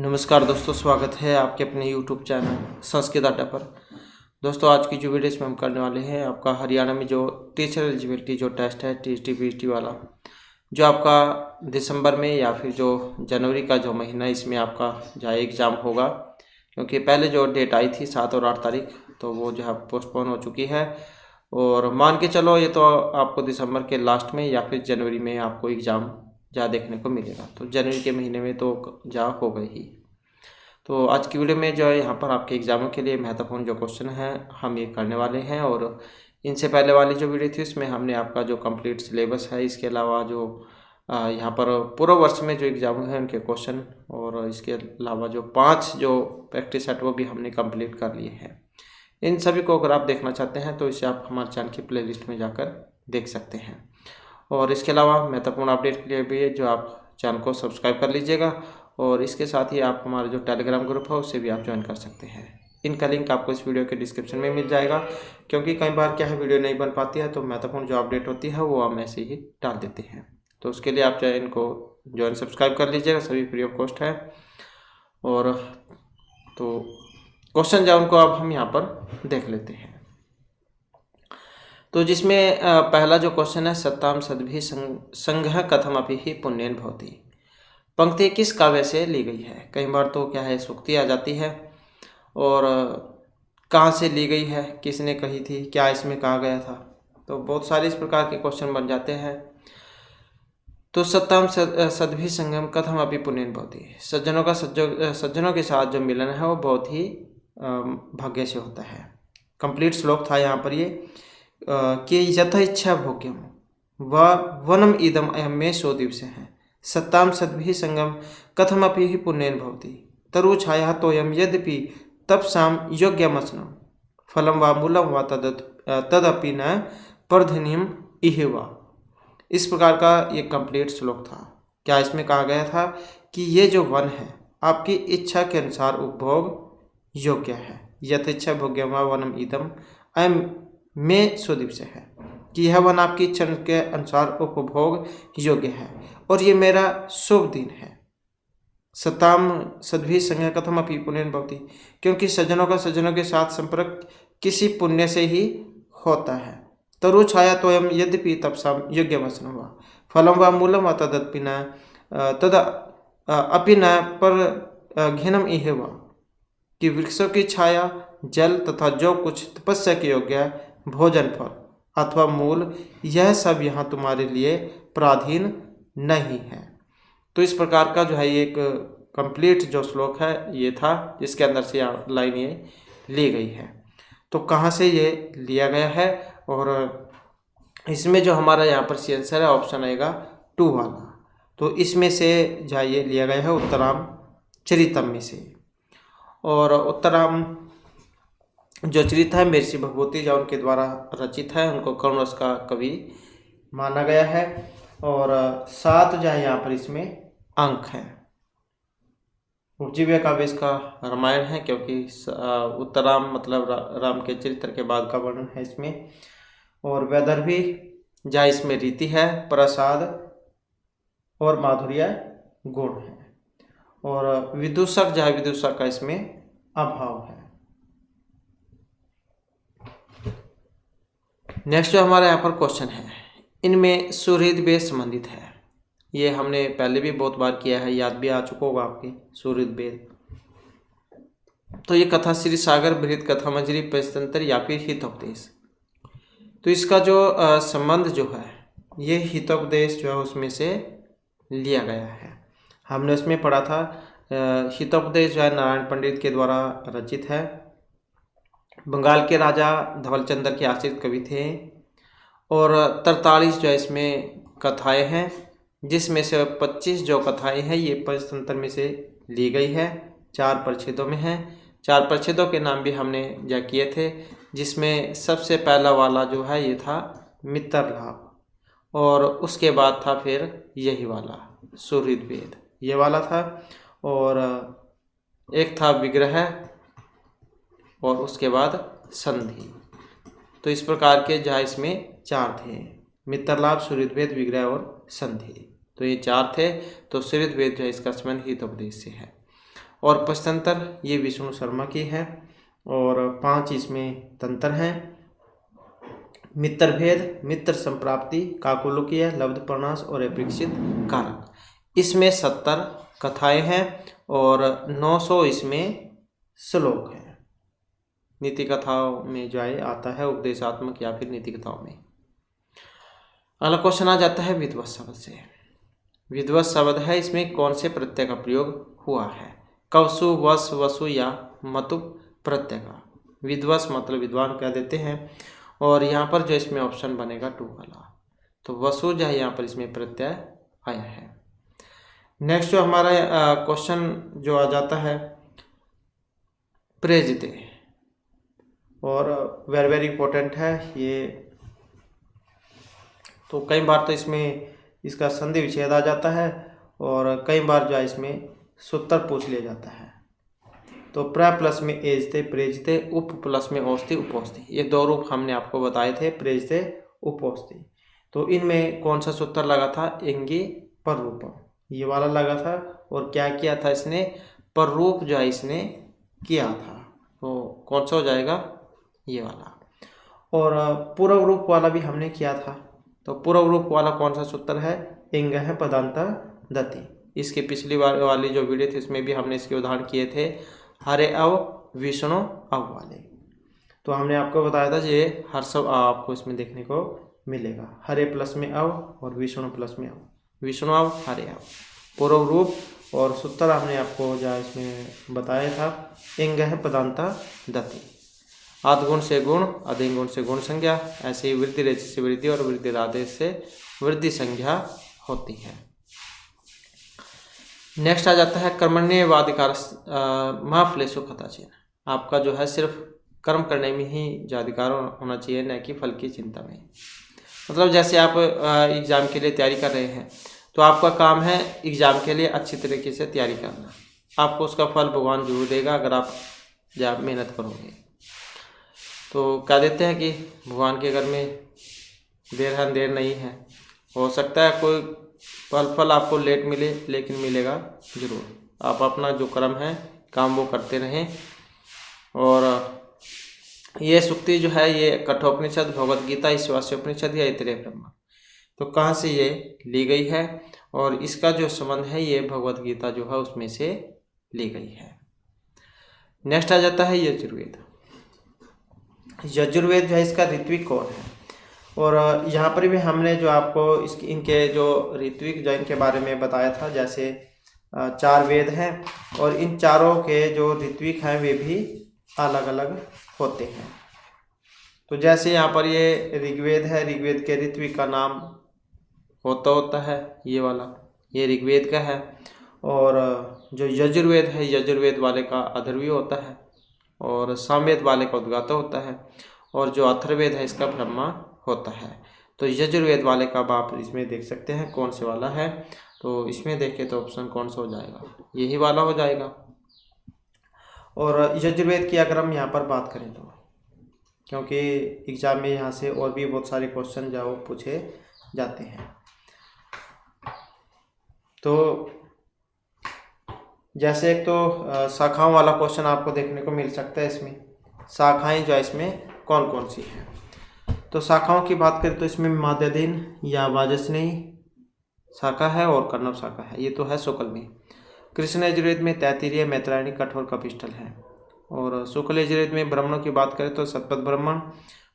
नमस्कार दोस्तों, स्वागत है आपके अपने YouTube चैनल संस्कृत अड्डा पर। दोस्तों, आज की जो वीडियो इसमें हम करने वाले हैं, आपका हरियाणा में जो टीचर एलिजिबिलिटी जो टेस्ट है TST PST वाला, जो आपका दिसंबर में या फिर जो जनवरी का जो महीना इसमें आपका जो है एग्ज़ाम होगा। क्योंकि पहले जो डेट आई थी 7 और 8 तारीख, तो वो जो है पोस्टपोन हो चुकी है। और मान के चलो, ये तो आपको दिसंबर के लास्ट में या फिर जनवरी में आपको एग्ज़ाम जा देखने को मिलेगा। तो जनवरी के महीने में तो जा हो गई ही। तो आज की वीडियो में जो है यहाँ पर आपके एग्ज़ामों के लिए महत्वपूर्ण जो क्वेश्चन हैं हम ये करने वाले हैं। और इनसे पहले वाली जो वीडियो थी उसमें हमने आपका जो कंप्लीट सिलेबस है, इसके अलावा जो यहाँ पर पूरे वर्ष में जो एग्ज़ाम हैं उनके क्वेश्चन, और इसके अलावा जो 5 जो प्रैक्टिस सेट वो भी हमने कंप्लीट कर लिए हैं। इन सभी को अगर आप देखना चाहते हैं तो इसे आप हमारे चैनल की प्लेलिस्ट में जाकर देख सकते हैं। और इसके अलावा महत्वपूर्ण अपडेट के लिए भी जो आप चैनल को सब्सक्राइब कर लीजिएगा, और इसके साथ ही आप हमारा जो टेलीग्राम ग्रुप है उससे भी आप ज्वाइन कर सकते हैं। इनका लिंक आपको इस वीडियो के डिस्क्रिप्शन में मिल जाएगा। क्योंकि कई बार क्या है, वीडियो नहीं बन पाती है तो महत्वपूर्ण जो अपडेट होती है वो हम ऐसे ही डाल देते हैं। तो उसके लिए आप चाहे इनको ज्वाइन सब्सक्राइब कर लीजिएगा, सभी फ्री ऑफ कॉस्ट है। और तो क्वेश्चन जो उनको अब हम यहाँ पर देख लेते हैं। तो जिसमें पहला जो क्वेश्चन है, सत्ताम सद्भिः संघः कथमपि हि पुण्येन भवति। पंक्ति किस काव्य से ली गई है? कई बार तो क्या है, सूक्ति आ जाती है, और कहाँ से ली गई है, किसने कही थी, क्या इसमें कहा गया था। तो बहुत सारे इस प्रकार के क्वेश्चन बन जाते हैं। तो सत्ताम सद्भिः संगम कथमपि पुण्येन भवति। सज्जनों के साथ जो मिलन है वो बहुत ही भाग्य से होता है। कंप्लीट श्लोक था यहाँ पर ये कि यथा इच्छा भोग्यम व वनम इदम अयम में 100 दिवस हैं सत्ताम सद्भिः संगम कथमपि हि पुण्येन भवति तरु छाया तोयम यद्यपि तपसाम योग्यमसनम फलम व मूलम व तदपि न परधनियम इह वा। इस प्रकार का ये कंप्लीट श्लोक था। क्या इसमें कहा गया था कि ये जो वन है आपकी इच्छा के अनुसार उपभोग योग्य है। यथेच्छा भोग्यम व वनम इदम अयम में 100 दिवस है कि यह वन आपकी इच्छा के अनुसार उपभोग योग्य है और ये मेरा शुभ दिन है। सताम सद्भिः संगः कथमपि पुण्येन भवति, क्योंकि सज्जनों का सज्जनों के साथ संपर्क किसी पुण्य से ही होता है। तरु छाया तोयम यद्यपि तपसाम योग्यमसनं वा फलं वा मूलं वा तदपि न पर घिनम इह वा। कि वृक्षों की छाया, जल तथा जो कुछ तपस्या के योग्य है, भोजन फल अथवा मूल, यह सब यहाँ तुम्हारे लिए पराधीन नहीं है। तो इस प्रकार का जो है एक कंप्लीट जो श्लोक है ये था, जिसके अंदर से लाइन ये ली गई है। तो कहाँ से ये लिया गया है, और इसमें जो हमारा यहाँ पर सी आंसर है ऑप्शन आएगा 2 वाला। तो इसमें से जो है ये लिया गया है उत्तराम चरितम में से। और उत्तराम जो चरित है महर्षि भगवती जो उनके द्वारा रचित है, उनको कर्ण रस का कवि माना गया है। और 7 जो है यहाँ पर इसमें अंक हैं। उपजीव्य काव्य इसका रामायण है, क्योंकि उत्तराम मतलब राम के चरित्र के बाद का वर्णन है इसमें। और वैदर्भी जहाँ इसमें रीति है, प्रसाद और माधुर्य गुण है। और विदूषक जहाँ विदूषक का इसमें अभाव है। नेक्स्ट जो हमारा यहाँ पर क्वेश्चन है, इनमें सुहृद वेद संबंधित है। ये हमने पहले भी बहुत बार किया है, याद भी आ चुका होगा आपके सुहृद वेद। तो ये कथा श्री सागर बृहद कथा मंजरी पंचतंत्र या फिर हितोपदेश। तो इसका जो संबंध जो है ये हितोपदेश जो है उसमें से लिया गया है। हमने उसमें पढ़ा था हितोपदेश जो है नारायण पंडित के द्वारा रचित है। बंगाल के राजा धवलचंद्र के आश्रित कवि थे। और 43 जो है इसमें कथाएं हैं, जिसमें से 25 जो कथाएं हैं ये पंचतंत्र में से ली गई है। 4 परिच्छेदों में है। 4 परिच्छेदों के नाम भी हमने जा किए थे, जिसमें सबसे पहला वाला जो है ये था मित्र लाभ, और उसके बाद था फिर यही वाला सुहृद वेद, ये वाला था। और एक था विग्रह, और उसके बाद संधि। तो इस प्रकार के जहाँ इसमें 4 थे, मित्रलाभ, सुहृद वेद, विग्रह और संधि। तो ये 4 थे। तो सुहृद वेद जो है इसका संबंध हितोपदेश से है। और पंचतंत्र ये विष्णु शर्मा की है, और 5 इसमें तंत्र हैं। मित्र भेद, मित्र संप्राप्ति, काकोलुकीय, लब्ध प्रणाश और अपरीक्षित कारक, इसमें 70 कथाएं हैं और 900 इसमें श्लोक हैं। नीति कथाओं में जो आता है उपदेशात्मक या फिर नीति कथाओं में। अगला क्वेश्चन आ जाता है विधिवत शब्द से। विधिवत शब्द है, इसमें कौन से प्रत्यय का प्रयोग हुआ है? कवसु, वस, वसु या मतु प्रत्यय का। विधिवत मतलब विद्वान कह देते हैं, और यहाँ पर जो इसमें ऑप्शन बनेगा 2 वाला, तो वसु जो है यहाँ पर इसमें प्रत्यय आया है। नेक्स्ट जो हमारा क्वेश्चन जो आ जाता है प्रेजिते, और वेरी इंपॉर्टेंट है ये। तो कई बार तो इसमें इसका संधि विच्छेद आ जाता है, और कई बार जो है इसमें सूत्र पूछ लिया जाता है। तो प्र प्लस में एजते प्रेजते, उप प्लस में औस्ति उपौस्ति, ये 2 रूप हमने आपको बताए थे, प्रेजते उपौस्ति। तो इनमें कौन सा सूत्र लगा था? एंगी पर रूपम, ये वाला लगा था। और क्या किया था इसने? पर रूप जो है इसने किया था, तो कौन सा हो जाएगा? ये वाला। और पूर्व रूप वाला भी हमने किया था, तो पूर्व रूप वाला कौन सा सूत्र है? एंग है पदांता दति। इसके पिछली बार वाली जो वीडियो थी इसमें भी हमने इसके उदाहरण किए थे, हरे अव, विष्णु अव वाले। तो हमने आपको बताया था ये हर सब आपको इसमें देखने को मिलेगा, हरे प्लस में अव और विष्णु प्लस में अव, विष्णु अव, हरे अव, पूर्व रूप। और सूत्र हमने आपको जो इसमें बताया था, एंग है पदांता दति, आद्गुण से गुण, अधिक गुण से गुण संज्ञा, ऐसे ही वृद्धि रेच से वृद्धि और वृद्धि राधे से वृद्धि संज्ञा होती है। नेक्स्ट आ जाता है कर्मण्यवाधिकार महाफलेशु कथाचीन। आपका जो है सिर्फ कर्म करने में ही जो अधिकार होना चाहिए, न कि फल की चिंता में। मतलब जैसे आप एग्ज़ाम के लिए तैयारी कर रहे हैं, तो आपका काम है एग्ज़ाम के लिए अच्छी तरीके से तैयारी करना। आपको उसका फल भगवान जरूर देगा अगर आप मेहनत करोगे। तो कह देते हैं कि भगवान के घर में देर है अंधेर नहीं है। हो सकता है कोई फल आपको लेट मिले, लेकिन मिलेगा जरूर। आप अपना जो कर्म है काम वो करते रहें। और ये सूक्ति जो है ये कठोपनिषद, भगवद गीता, ईशावास्योपनिषद या इतरे ब्रह्मा, तो कहाँ से ये ली गई है? और इसका जो संबंध है ये भगवद गीता जो है उसमें से ली गई है। नेक्स्ट आ जाता है यजुर्वेद। यजुर्वेद जो है इसका ऋत्विक कौन है? और यहाँ पर भी हमने जो आपको इनके जो ऋत्विक जो इनके बारे में बताया था, जैसे 4 वेद हैं और इन चारों के जो ऋत्विक हैं वे भी अलग अलग होते हैं। तो जैसे यहाँ पर ये ऋग्वेद है, ऋग्वेद के ऋत्विक का नाम होता है ये वाला, ये ऋग्वेद का है। और जो यजुर्वेद है, यजुर्वेद वाले का अथर्वी होता है, और सामवेद वाले का उद्गाता होता है, और जो अथर्ववेद है इसका ब्रह्मा होता है। तो यजुर्वेद वाले का आप इसमें देख सकते हैं कौन से वाला है। तो इसमें देखें तो ऑप्शन कौन सा हो जाएगा? यही वाला हो जाएगा। और यजुर्वेद की अगर हम यहाँ पर बात करें तो, क्योंकि एग्जाम में यहाँ से और भी बहुत सारे क्वेश्चन जो पूछे जाते हैं, तो जैसे एक तो शाखाओं वाला क्वेश्चन आपको देखने को मिल सकता है। इसमें शाखाएं जो है इसमें कौन कौन सी हैं? तो शाखाओं की बात करें तो इसमें माध्यधीन या वाजस्नेयी शाखा है और कर्णव शाखा है, ये तो है शुक्ल में। कृष्ण यजुर्वेद में तैत्तिरीय, मैत्रायणी, कठोर, कपिष्ठल है। और शुक्ल यजुर्वेद में ब्राह्मणों की बात करें तो शतपथ ब्राह्मण,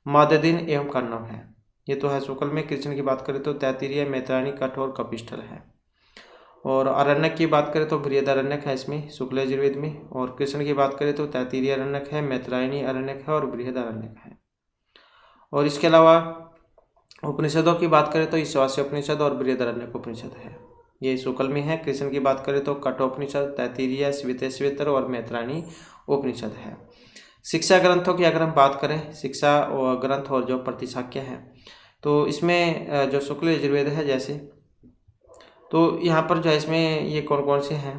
माध्यधीन एवं कर्णव है, ये तो है शुक्ल में। कृष्ण की बात करें तो तैत्तिरीय, मैत्रायणी, कठोर, कपिष्ठल है। और अरण्यक की बात करें तो बृहदारण्यक है इसमें शुक्ल यजुर्वेद में। और कृष्ण की बात करें तो तैत्तिरीय अरण्यक है, मैत्रायणी अरण्यक है और बृहदारण्यक है। और इसके अलावा उपनिषदों की बात करें तो ईशावास्योपनिषद और बृहदारण्यक उपनिषद है, ये शुक्ल में है। कृष्ण की बात करें तो कठोपनिषद, तैत्तिरीय, श्वेतेश्वर और मैत्रायणी उपनिषद है। शिक्षा ग्रंथों की अगर हम बात करें, शिक्षा और ग्रंथ और जो प्रतिशाख्य है, तो इसमें जो शुक्ल यजुर्वेद है जैसे, तो यहाँ पर जो है इसमें ये कौन कौन से हैं?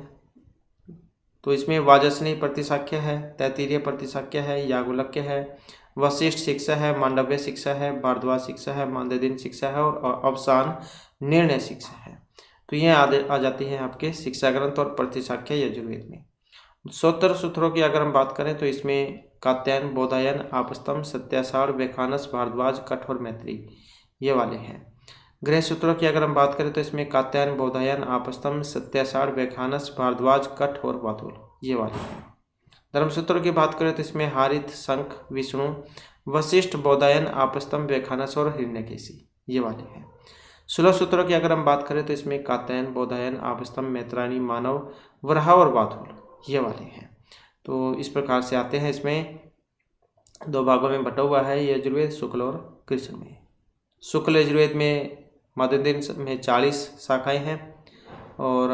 तो इसमें वाजस्नेयी प्रतिशाख्य है, तैत्तिरीय प्रतिशाख्य है, याज्ञवल्क्य है, वशिष्ठ शिक्षा है, मांडव्य शिक्षा है, भारद्वाज शिक्षा है, मानदेदीन शिक्षा है और अवसान निर्णय शिक्षा है। तो ये आ जाती है आपके शिक्षा ग्रंथ और प्रतिशाख्य यजुर्वेद में। सोतर सूत्रों की अगर हम बात करें तो इसमें कात्यायन, बोधायन, आपस्तंभ, सत्यासार, व्याखानस, भारद्वाज, कठ और मैत्री ये वाले हैं। गृह सूत्रों की अगर हम बात करें तो इसमें कात्यायन, बोधायन, आपस्तंभ, सत्यासार, व्याखानस, भारद्वाज, कठ और बातुल ये वाले हैं। धर्मसूत्रों की बात करें तो इसमें हारित, शंख, विष्णु, वशिष्ठ, बोधायन, आपस्तंभ, व्याखानस और हिरण्यकेशी ये वाले हैं। 16 सूत्रों की अगर हम बात करें तो इसमें कात्यायन, बोधायन, आपस्तंभ, मैत्रायणी, मानव, वराह और बातुल ये वाले हैं। तो इस प्रकार से आते हैं। इसमें दो भागों में बटा हुआ है यजुर्वेद, शुक्ल और कृष्ण में। शुक्ल यजुर्वेद में माध्यदिन में 40 शाखाएं हैं और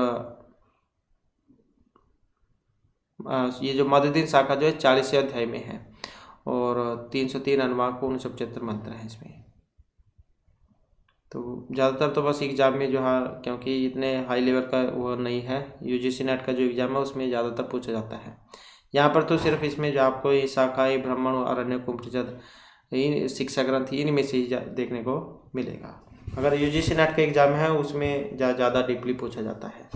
ये जो माध्यदिन शाखा जो है 40 अध्याय में है और 303 अनुवाक को 975 मंत्र हैं इसमें। तो ज़्यादातर तो बस एग्जाम में जो है, क्योंकि इतने हाई लेवल का वो नहीं है, यूजीसी नेट का जो एग्ज़ाम है उसमें ज़्यादातर पूछा जाता है। यहाँ पर तो सिर्फ इसमें जो आपको ये शाखाएँ, ब्राह्मण, अरण्य, उपनिषद, इन शिक्षा ग्रंथ इनमें से ही देखने को मिलेगा। अगर यूजीसी नेट का एग्ज़ाम है उसमें ज़्यादा डीपली पूछा जाता है।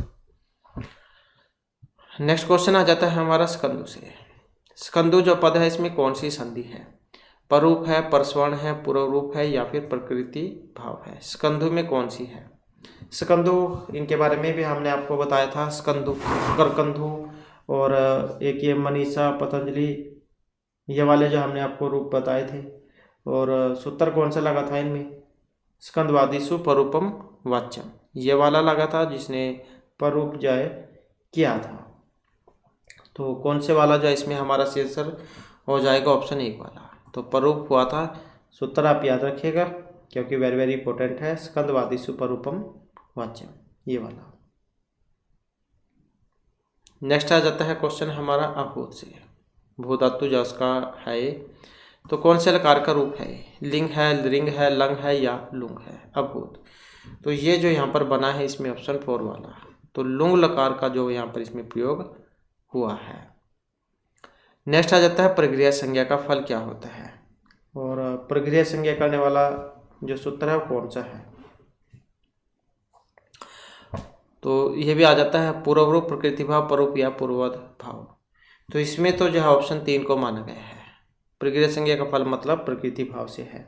नेक्स्ट क्वेश्चन आ जाता है हमारा स्कंदु से। स्कंदु जो पद है इसमें कौन सी संधि है? पररूप है, परस्वर्ण है, पूर्व रूप है या फिर प्रकृति भाव है? स्कंदु में कौन सी है? स्कंदु इनके बारे में भी हमने आपको बताया था। स्कंदु, करकंधु और एक ये मनीषा, पतंजलि ये वाले जो हमने आपको रूप बताए थे। और सूत्र कौन सा लगा था इनमें? स्कंदवादिषु परूपम वाच्यम ये वाला लगा था जिसने पररूप जय किया था। तो कौन से वाला जो इसमें हमारा आंसर हो जाएगा? ऑप्शन 1 वाला। तो पररूप हुआ था। सूत्र आप याद रखिएगा क्योंकि वेरी वेरी इंपॉर्टेंट है। स्कंदवादिषु परूपम वाच्यम ये वाला। नेक्स्ट आ जाता है क्वेश्चन हमारा अभूत से। भू धातु जो उसका है तो कौन से लकार का रूप है? लिंग है, रिंग है, लंग है या लुंग है? अभूत। तो ये जो यहाँ पर बना है इसमें ऑप्शन 4 वाला, तो लुंग लकार का जो यहाँ पर इसमें प्रयोग हुआ है। नेक्स्ट आ जाता है प्रक्रिया संज्ञा का फल क्या होता है? और प्रक्रिया संज्ञा करने वाला जो सूत्र है वो कौन सा है? तो यह भी आ जाता है पूर्व रूप, प्रकृति भाव, परोप या पूर्ववद भाव। तो इसमें तो जो है ऑप्शन 3 को माना गया है। प्रक्रिया संज्ञा का फल मतलब प्रकृति भाव से है।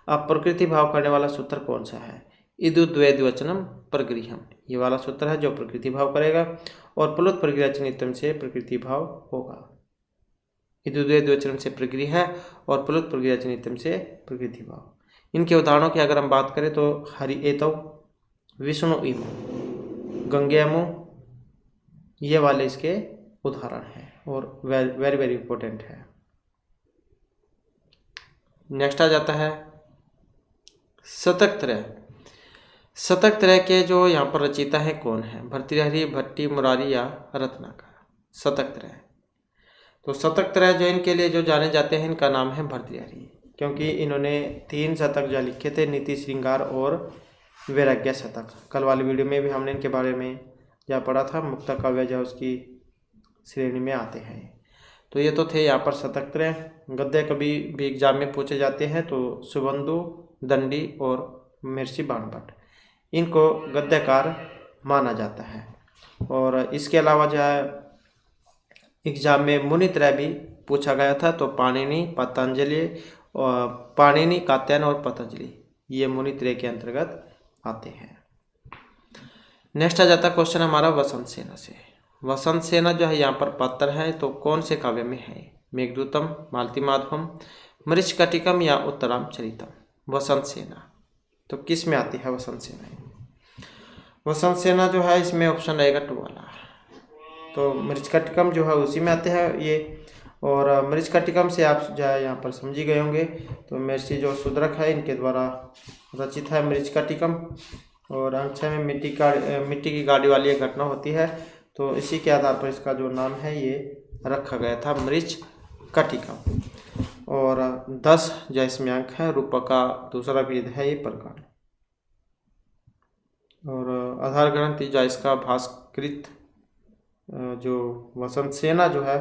अब प्रकृति भाव करने वाला सूत्र कौन सा है? इदु द्वैद्वचनम प्रगृह्यम ये वाला सूत्र है जो प्रकृति भाव करेगा और प्लुत प्रक्रिया चिन्हितम से प्रकृति भाव होगा। इदु द्वैद्वचनम से प्रगृह्य है और प्लुत प्रक्रिया चिन्हितम से प्रकृति भाव। इनके उदाहरणों की अगर हम बात करें तो हरि एतौ, विष्णु इमु, गंगेमु ये वाले इसके उदाहरण हैं और वेरी वेरी इंपॉर्टेंट है। नेक्स्ट आ जाता है शतक त्रय। शतक त्रय के जो यहाँ पर रचयिता है कौन है? भर्तृहरि, भट्टी, मुरारी या रत्नाकर? शतक त्रय। तो शतक त्रय जो इनके लिए जो जाने जाते हैं इनका नाम है भर्तृहरि, क्योंकि इन्होंने 3 शतक जो लिखे थे, नीति श्रृंगार और वैराग्य शतक। कल वाली वीडियो में भी हमने इनके बारे में जा पढ़ा था। मुक्ता काव्य जो उसकी श्रेणी में आते हैं। तो ये तो थे यहाँ पर शतक त्रय। गद्य कभी भी एग्जाम में पूछे जाते हैं तो सुबंधु, दंडी और महर्षि बाणभट्ट इनको गद्यकार माना जाता है। और इसके अलावा जो है एग्जाम में मुनित्रय भी पूछा गया था। तो पाणिनि, पतंजलि और पाणिनि, कात्यायन और पतंजलि ये मुनित्रय के अंतर्गत आते हैं। नेक्स्ट आ जाता क्वेश्चन हमारा वसंत सेना से। वसंत सेना जो है यहाँ पर पात्र है तो कौन से काव्य में है? मेघदूतम, मालती माधवम, मृच्छकटिकम या उत्तराम चरितम? वसंत सेना तो किस में आती है वसंत सेना? वसंत सेना जो है इसमें ऑप्शन रहेगा 2 वाला। तो मृच्छकटिकम जो है उसी में आते हैं ये। और मृच्छकटिकम से आप जो है यहाँ पर समझी गए होंगे। तो महर्षि जो शूद्रक है इनके द्वारा रचित है मृच्छकटिकम। और अंक 6 में मिट्टी की गाड़ी वाली एक घटना होती है तो इसी के आधार पर इसका जो नाम है ये रखा गया था मृच्छकटिकम। और 10 जो इसमें अंक है। रूपक का दूसरा वेद है ये प्रकरण। और आधार ग्रंथ जो इसका भास्कृत जो वसंत सेना जो है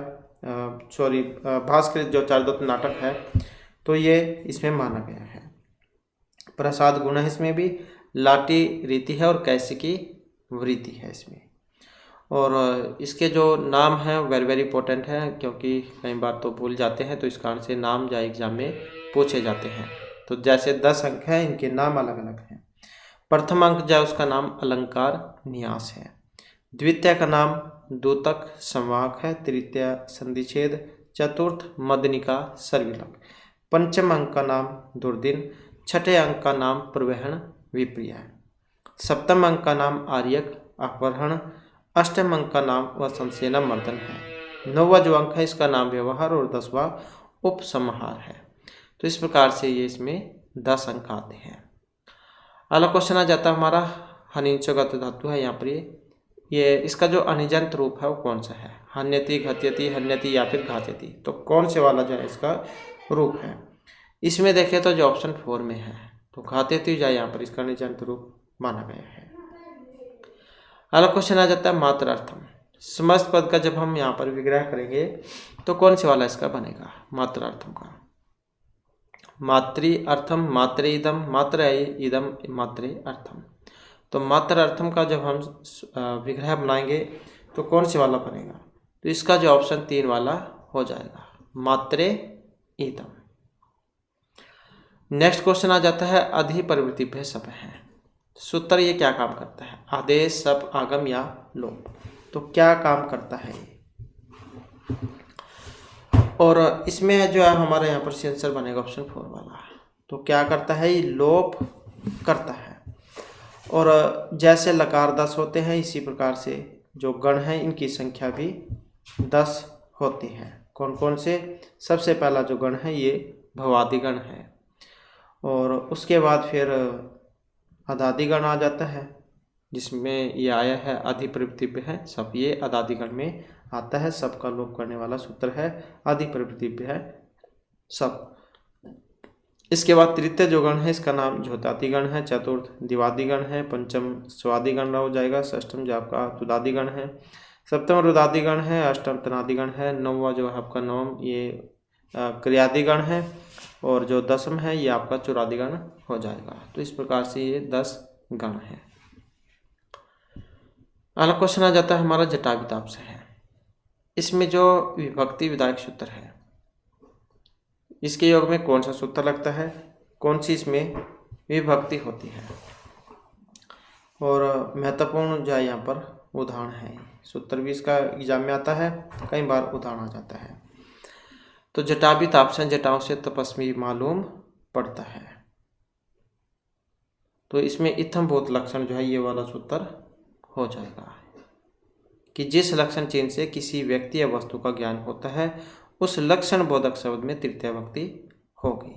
भास्कृत जो चारुदत्त नाटक है तो ये इसमें माना गया है। प्रसाद गुण है इसमें भी, लाटी रीति है और कैसिकी वृत्ति है इसमें। और इसके जो नाम हैं वेरी वेरी इंपॉर्टेंट हैं, क्योंकि कई बार तो भूल जाते हैं, तो इस कारण से नाम जो एग्जाम में पूछे जाते हैं। तो जैसे 10 अंक हैं, इनके नाम अलग अलग हैं। प्रथम अंक जो है उसका नाम अलंकार न्यास है। द्वितीय का नाम द्योतक संवाहक है। तृतीय संधिछेद। चतुर्थ मदनिका सर्विलक। पंचम अंक का नाम दुर्दिन। छठे अंक का नाम प्रवहन विप्रिय है। सप्तम अंक का नाम आर्यक अपहरण। अष्टम अंक का नाम वसंतसेना मर्दन है। नौवां जो अंक है इसका नाम व्यवहार और 10वां उपसंहार है। तो इस प्रकार से ये इसमें 10 अंक आते हैं। अगला क्वेश्चन आ जाता है हमारा हनिंचोगत धातु है। यहाँ पर ये इसका जो अनिजंत रूप है वो कौन सा है? हन्यति, घत्यति, हन्यति या फिर घात्यति। तो कौन से वाला जो है इसका रूप है? इसमें देखें तो जो ऑप्शन 4 में है, तो घात्यति जो है यहाँ पर इसका अनिजंत रूप माना गया है। अगला क्वेश्चन आ जाता है मात्रार्थम। समस्त पद का जब हम यहाँ पर विग्रह करेंगे तो कौन से वाला इसका बनेगा? मात्रार्थम का। मातृ अर्थम, मात्रे इदम, मात्र इदम, मात्रे अर्थम। तो मात्र अर्थम का जब हम विग्रह बनाएंगे तो कौन से वाला बनेगा? तो इसका जो ऑप्शन 3 वाला हो जाएगा, मात्रे इदम। नेक्स्ट क्वेश्चन आ जाता है अधिपरिवर्तिभ्य शप है। सूत्र ये क्या काम करता है? आदेश, शप, आगम या लोप। तो क्या काम करता है ये? और इसमें जो है हमारे यहाँ पर आंसर बनेगा ऑप्शन 4 वाला। तो क्या करता है ये? लोप करता है। और जैसे लकार 10 होते हैं, इसी प्रकार से जो गण हैं इनकी संख्या भी 10 होती है। कौन कौन से? सबसे पहला जो गण है ये भवादिगण है, और उसके बाद फिर अदादिगण आ जाता है, जिसमें ये आया है अधिप्रवृत्तिभ्य है सब। ये अदादिगण में आता है। सबका लोप करने वाला सूत्र है अधिप्रवृत्तिभ्य है सब। इसके बाद तृतीय जो गण है इसका नाम ज्योतादिगण है। चतुर्थ दिवादिगण है। पंचम स्वादिगण हो जाएगा। षष्ठम जो आपका तुदादिगण है। सप्तम रुदादिगण है। अष्टम तनादिगण है। नौवां जो है आपका नवम ये क्रियादिगण है। और जो दसम है ये आपका चुरादिगण हो जाएगा। तो इस प्रकार से ये 10 गण है। अगला क्वेश्चन आ जाता है हमारा जटाविताप से है। इसमें जो विभक्ति विधायक सूत्र है, इसके योग में कौन सा सूत्र लगता है? कौन सी इसमें विभक्ति होती है? और महत्वपूर्ण जो है यहाँ पर उदाहरण है। सूत्र भी इसका एग्जाम में आता है, कई बार उदाहरण आ जाता है। तो जटावित ऑप्शन जटाओं से तपस्वी मालूम पड़ता है। तो इसमें इत्थम बोध लक्षण जो है ये वाला सूत्र हो जाएगा कि जिस लक्षण चिन्ह से किसी व्यक्ति या वस्तु का ज्ञान होता है उस लक्षण बोधक शब्द में तृतीय विभक्ति होगी।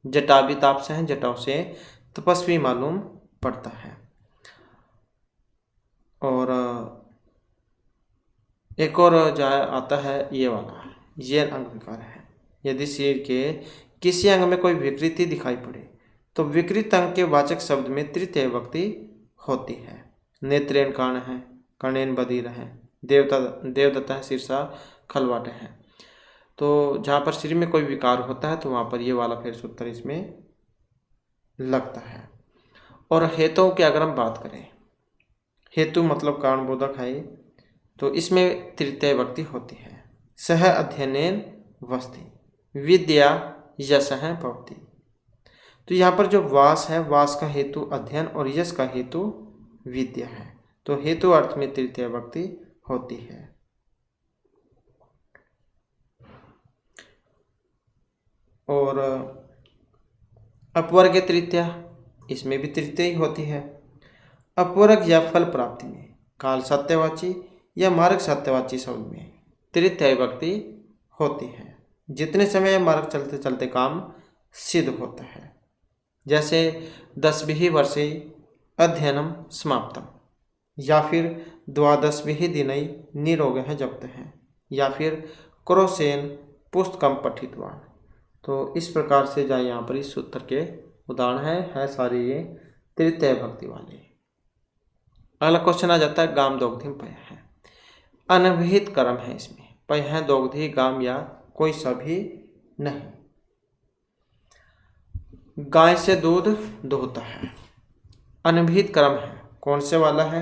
जटावित ऑप्शन है जटाओं से तपस्वी मालूम पड़ता है। और एक और जो आता है ये वाला, ये अंग विकार है। यदि शरीर के किसी अंग में कोई विकृति दिखाई पड़े तो विकृत अंग के वाचक शब्द में तृतीय विभक्ति होती है। नेत्रेण कर्ण है, कर्णेन बधिर है, देवदत्ता शीर्षा खलवाट है। तो जहाँ पर शरीर में कोई विकार होता है तो वहाँ पर ये वाला फिर सूत्र इसमें लगता है। और हेतुओं की अगर हम बात करें, हेतु मतलब कारणबोधक है, तो इसमें तृतीय विभक्ति होती है। सह अध्ययनेन वस्ति विद्या यशः भवति। तो यहाँ पर जो वास है, वास का हेतु अध्ययन और यश का हेतु विद्या है। तो हेतु अर्थ में तृतीय विभक्ति होती है। और अपवर्ग तृतीया, इसमें भी तृतीय ही होती है। अपवर्ग या फल प्राप्ति में काल सत्यवाची या मार्ग सत्यवाची शब्द में तृतीय विभक्ति होती है। जितने समय मार्ग चलते चलते काम सिद्ध होता है। जैसे 10 वर्षे अध्ययनम समाप्तम, या फिर 12 दिनै निरोगः जप्तः है, या फिर क्रोसेन पुस्तकम पठितवान। तो इस प्रकार से जाए यहाँ पर इस सूत्र के उदाहरण है सारे ये तृतीय विभक्ति वाले। अगला क्वेश्चन आ जाता है गाम दोग्धिम पय है। अनभिहित कर्म है इसमें, पय है दोग्धी गाम या कोई सभी नहीं। गाय से दूध दोहता है, अनभिहित कर्म है, कौन से वाला है?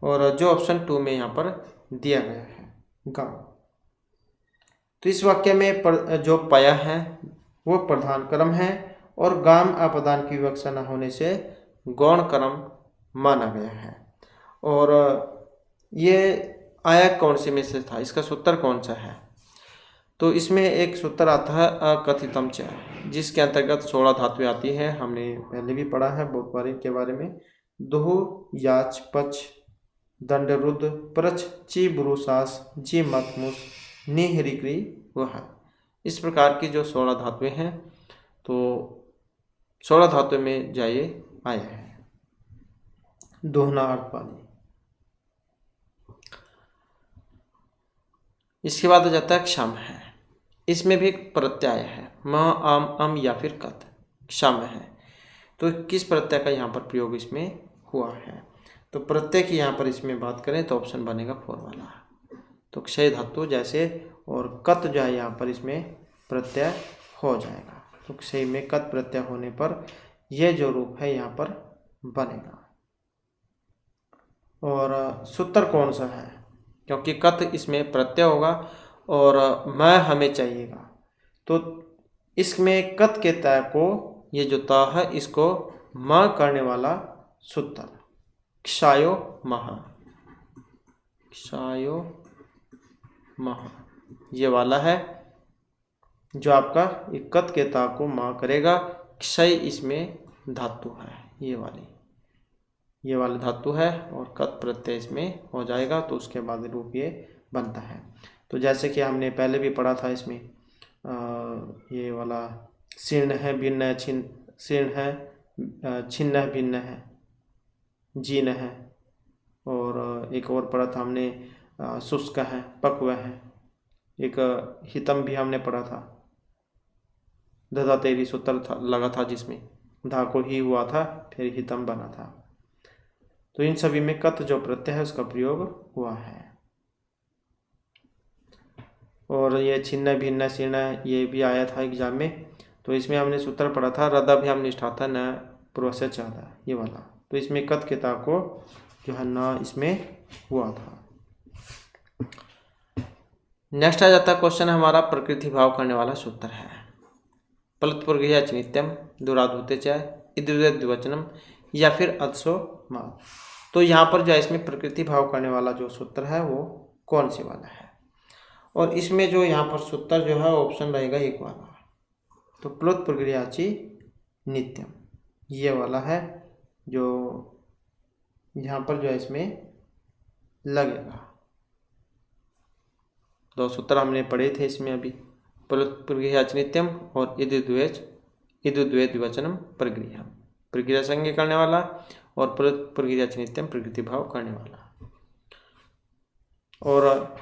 और जो ऑप्शन 2 में यहाँ पर दिया गया है गाम। तो इस वाक्य में जो पया है वो प्रधान क्रम है और गाम अपदान की विवक्षा न होने से गौण क्रम माना गया है। और ये आया कौन से में से था, इसका सूत्र कौन सा है? तो इसमें एक सूत्र आता है अकथितम च, जिसके अंतर्गत 16 धातुएं आती हैं। हमने पहले भी पढ़ा है बहुत बार इनके बारे में। दुह, याच, पच, दंड, रुद्र, प्रच, ची, ब्रुसास, जी, मत, मुस, नि, हरिक्री, वह। इस प्रकार की जो 16 धातुएं हैं, तो 16 धातुएं में जाइए आया है। दोहना अर्थ वाली। इसके बाद आ जाता है क्षम है। इसमें भी प्रत्यय है, म, अम, या फिर कत। क्षम है तो किस प्रत्यय का यहाँ पर प्रयोग इसमें हुआ है? तो प्रत्यय की यहाँ पर इसमें बात करें तो ऑप्शन बनेगा 4 वाला। तो क्षय धातु जैसे, और कत जो है यहाँ पर इसमें प्रत्यय हो जाएगा। तो क्षय में कत प्रत्यय होने पर यह जो रूप है यहाँ पर बनेगा। और सूत्र कौन सा है? क्योंकि कत इसमें प्रत्यय होगा और मैं हमें चाहिएगा, तो इसमें कत के तय को, ये जो ता है इसको म करने वाला सूत्र क्षायो मह, क्षायो मह ये वाला है जो आपका कत के ता को म करेगा। क्षय इसमें धातु है, ये वाला धातु है और कत प्रत्यय इसमें हो जाएगा, तो उसके बाद रूप ये बनता है। तो जैसे कि हमने पहले भी पढ़ा था, इसमें ये वाला शीर्ण है, भिन्न है, शीर्ण है, छिन्न है, भिन्न है, जीन है, और एक और पढ़ा था हमने शुष्क है, पक्व है। एक हितम भी हमने पढ़ा था, दधा तेरी सूत्र था, लगा था जिसमें धा को ही हुआ था फिर हितम बना था। तो इन सभी में कत जो प्रत्यय है उसका प्रयोग हुआ है। और ये छिन्न, भिन्न, शीर्ण ये भी आया था एग्जाम में, तो इसमें हमने सूत्र पढ़ा था रदाभ्याम निष्ठाता न पूर्वस्य चाहता, ये वाला। तो इसमें कत के ता को जो है न इसमें हुआ था। नेक्स्ट आ जाता है क्वेश्चन हमारा प्रकृति भाव करने वाला सूत्र है। पलत्पुर्गीय नित्यम दुराधुते च द्विवचनम या फिर अदसो मात। तो यहाँ पर जो है इसमें प्रकृति भाव करने वाला जो सूत्र है वो कौन सी वाला है? और इसमें जो यहाँ पर सूत्र जो है ऑप्शन रहेगा 1 वाला। तो प्लुत प्रक्रियाची नित्यम ये वाला है जो यहाँ पर जो है इसमें लगेगा। 2 सूत्र हमने पढ़े थे इसमें अभी, प्लुत प्रक्रियाची नित्यम और इदुद्वे द्विवचनम प्रक्रिया, प्रक्रिया संज्ञा करने वाला, और प्लुत प्रक्रियाची नित्यम प्रकृति भाव करने वाला। और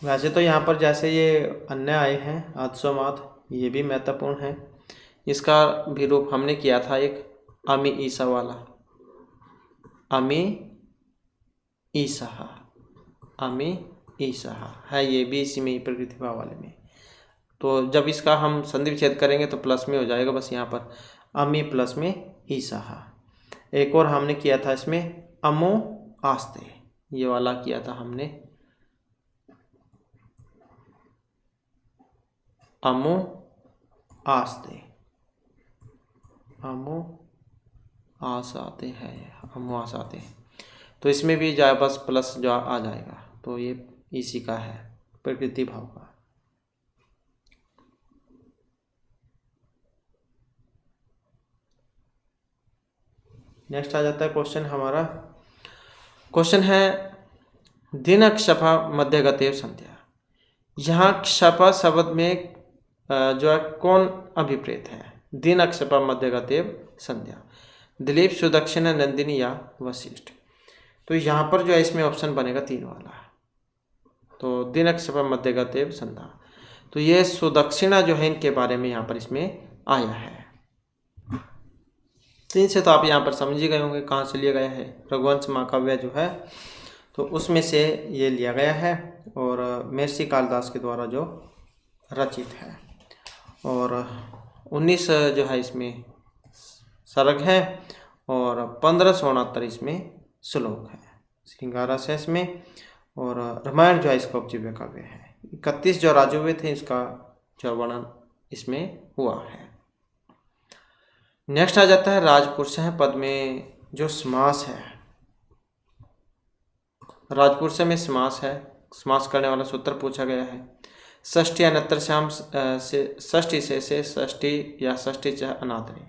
वैसे तो यहाँ पर जैसे ये अन्य आए हैं आत्सोमात, ये भी महत्वपूर्ण है। इसका भी रूप हमने किया था एक अमी ईसा वाला, अमी ईसा, अमी ईसा है, ये भी इसी में ही प्रकृति भाव वाले में। तो जब इसका हम संधि विच्छेद करेंगे तो प्लस में हो जाएगा, बस यहाँ पर अमी प्लस में ईसा। एक और हमने किया था इसमें अमो आस्ते, ये वाला किया था हमने, अमो आस्ते, अमो आसाते हैं, अमो आसाते। तो इसमें भी जाए बस प्लस जो आ जाएगा, तो ये इसी का है प्रकृति भाव का। नेक्स्ट आ जाता है क्वेश्चन हमारा। क्वेश्चन है दिन क्षपा मध्यगतेव संध्या। यहाँ क्षपा शब्द में जो है कौन अभिप्रेत है? दिन क्षपा मध्यगतेव संध्या, दिलीप, सुदक्षिणा, नंदिनी या वशिष्ठ। तो यहाँ पर जो है इसमें ऑप्शन बनेगा 3 वाला। तो दिन क्षपा मध्यगतेव संध्या, तो ये सुदक्षिणा जो है इनके बारे में यहाँ पर इसमें आया है। 3 से तो आप यहाँ पर समझ ही गए होंगे कहाँ से लिया गया है। रघुवंश महाकाव्य जो है तो उसमें से ये लिया गया है, और महर्षि कालिदास के द्वारा जो रचित है। और 19 जो है इसमें सर्ग है और 1569 इसमें श्लोक है। श्रृंगारा शेष में, और रामायण जो है इसका उपजीव्य काव्य है। 31 जो राजव्य थे इसका जो वर्णन इसमें हुआ है। नेक्स्ट आ जाता है राजपुरुष है पद में जो समास है। राजपुरुष में समास है, समास करने वाला सूत्र पूछा गया है। षष्ठी अनंतर श्याम से षष्ठी से षष्ठी या षष्ठी चाहे अनादरी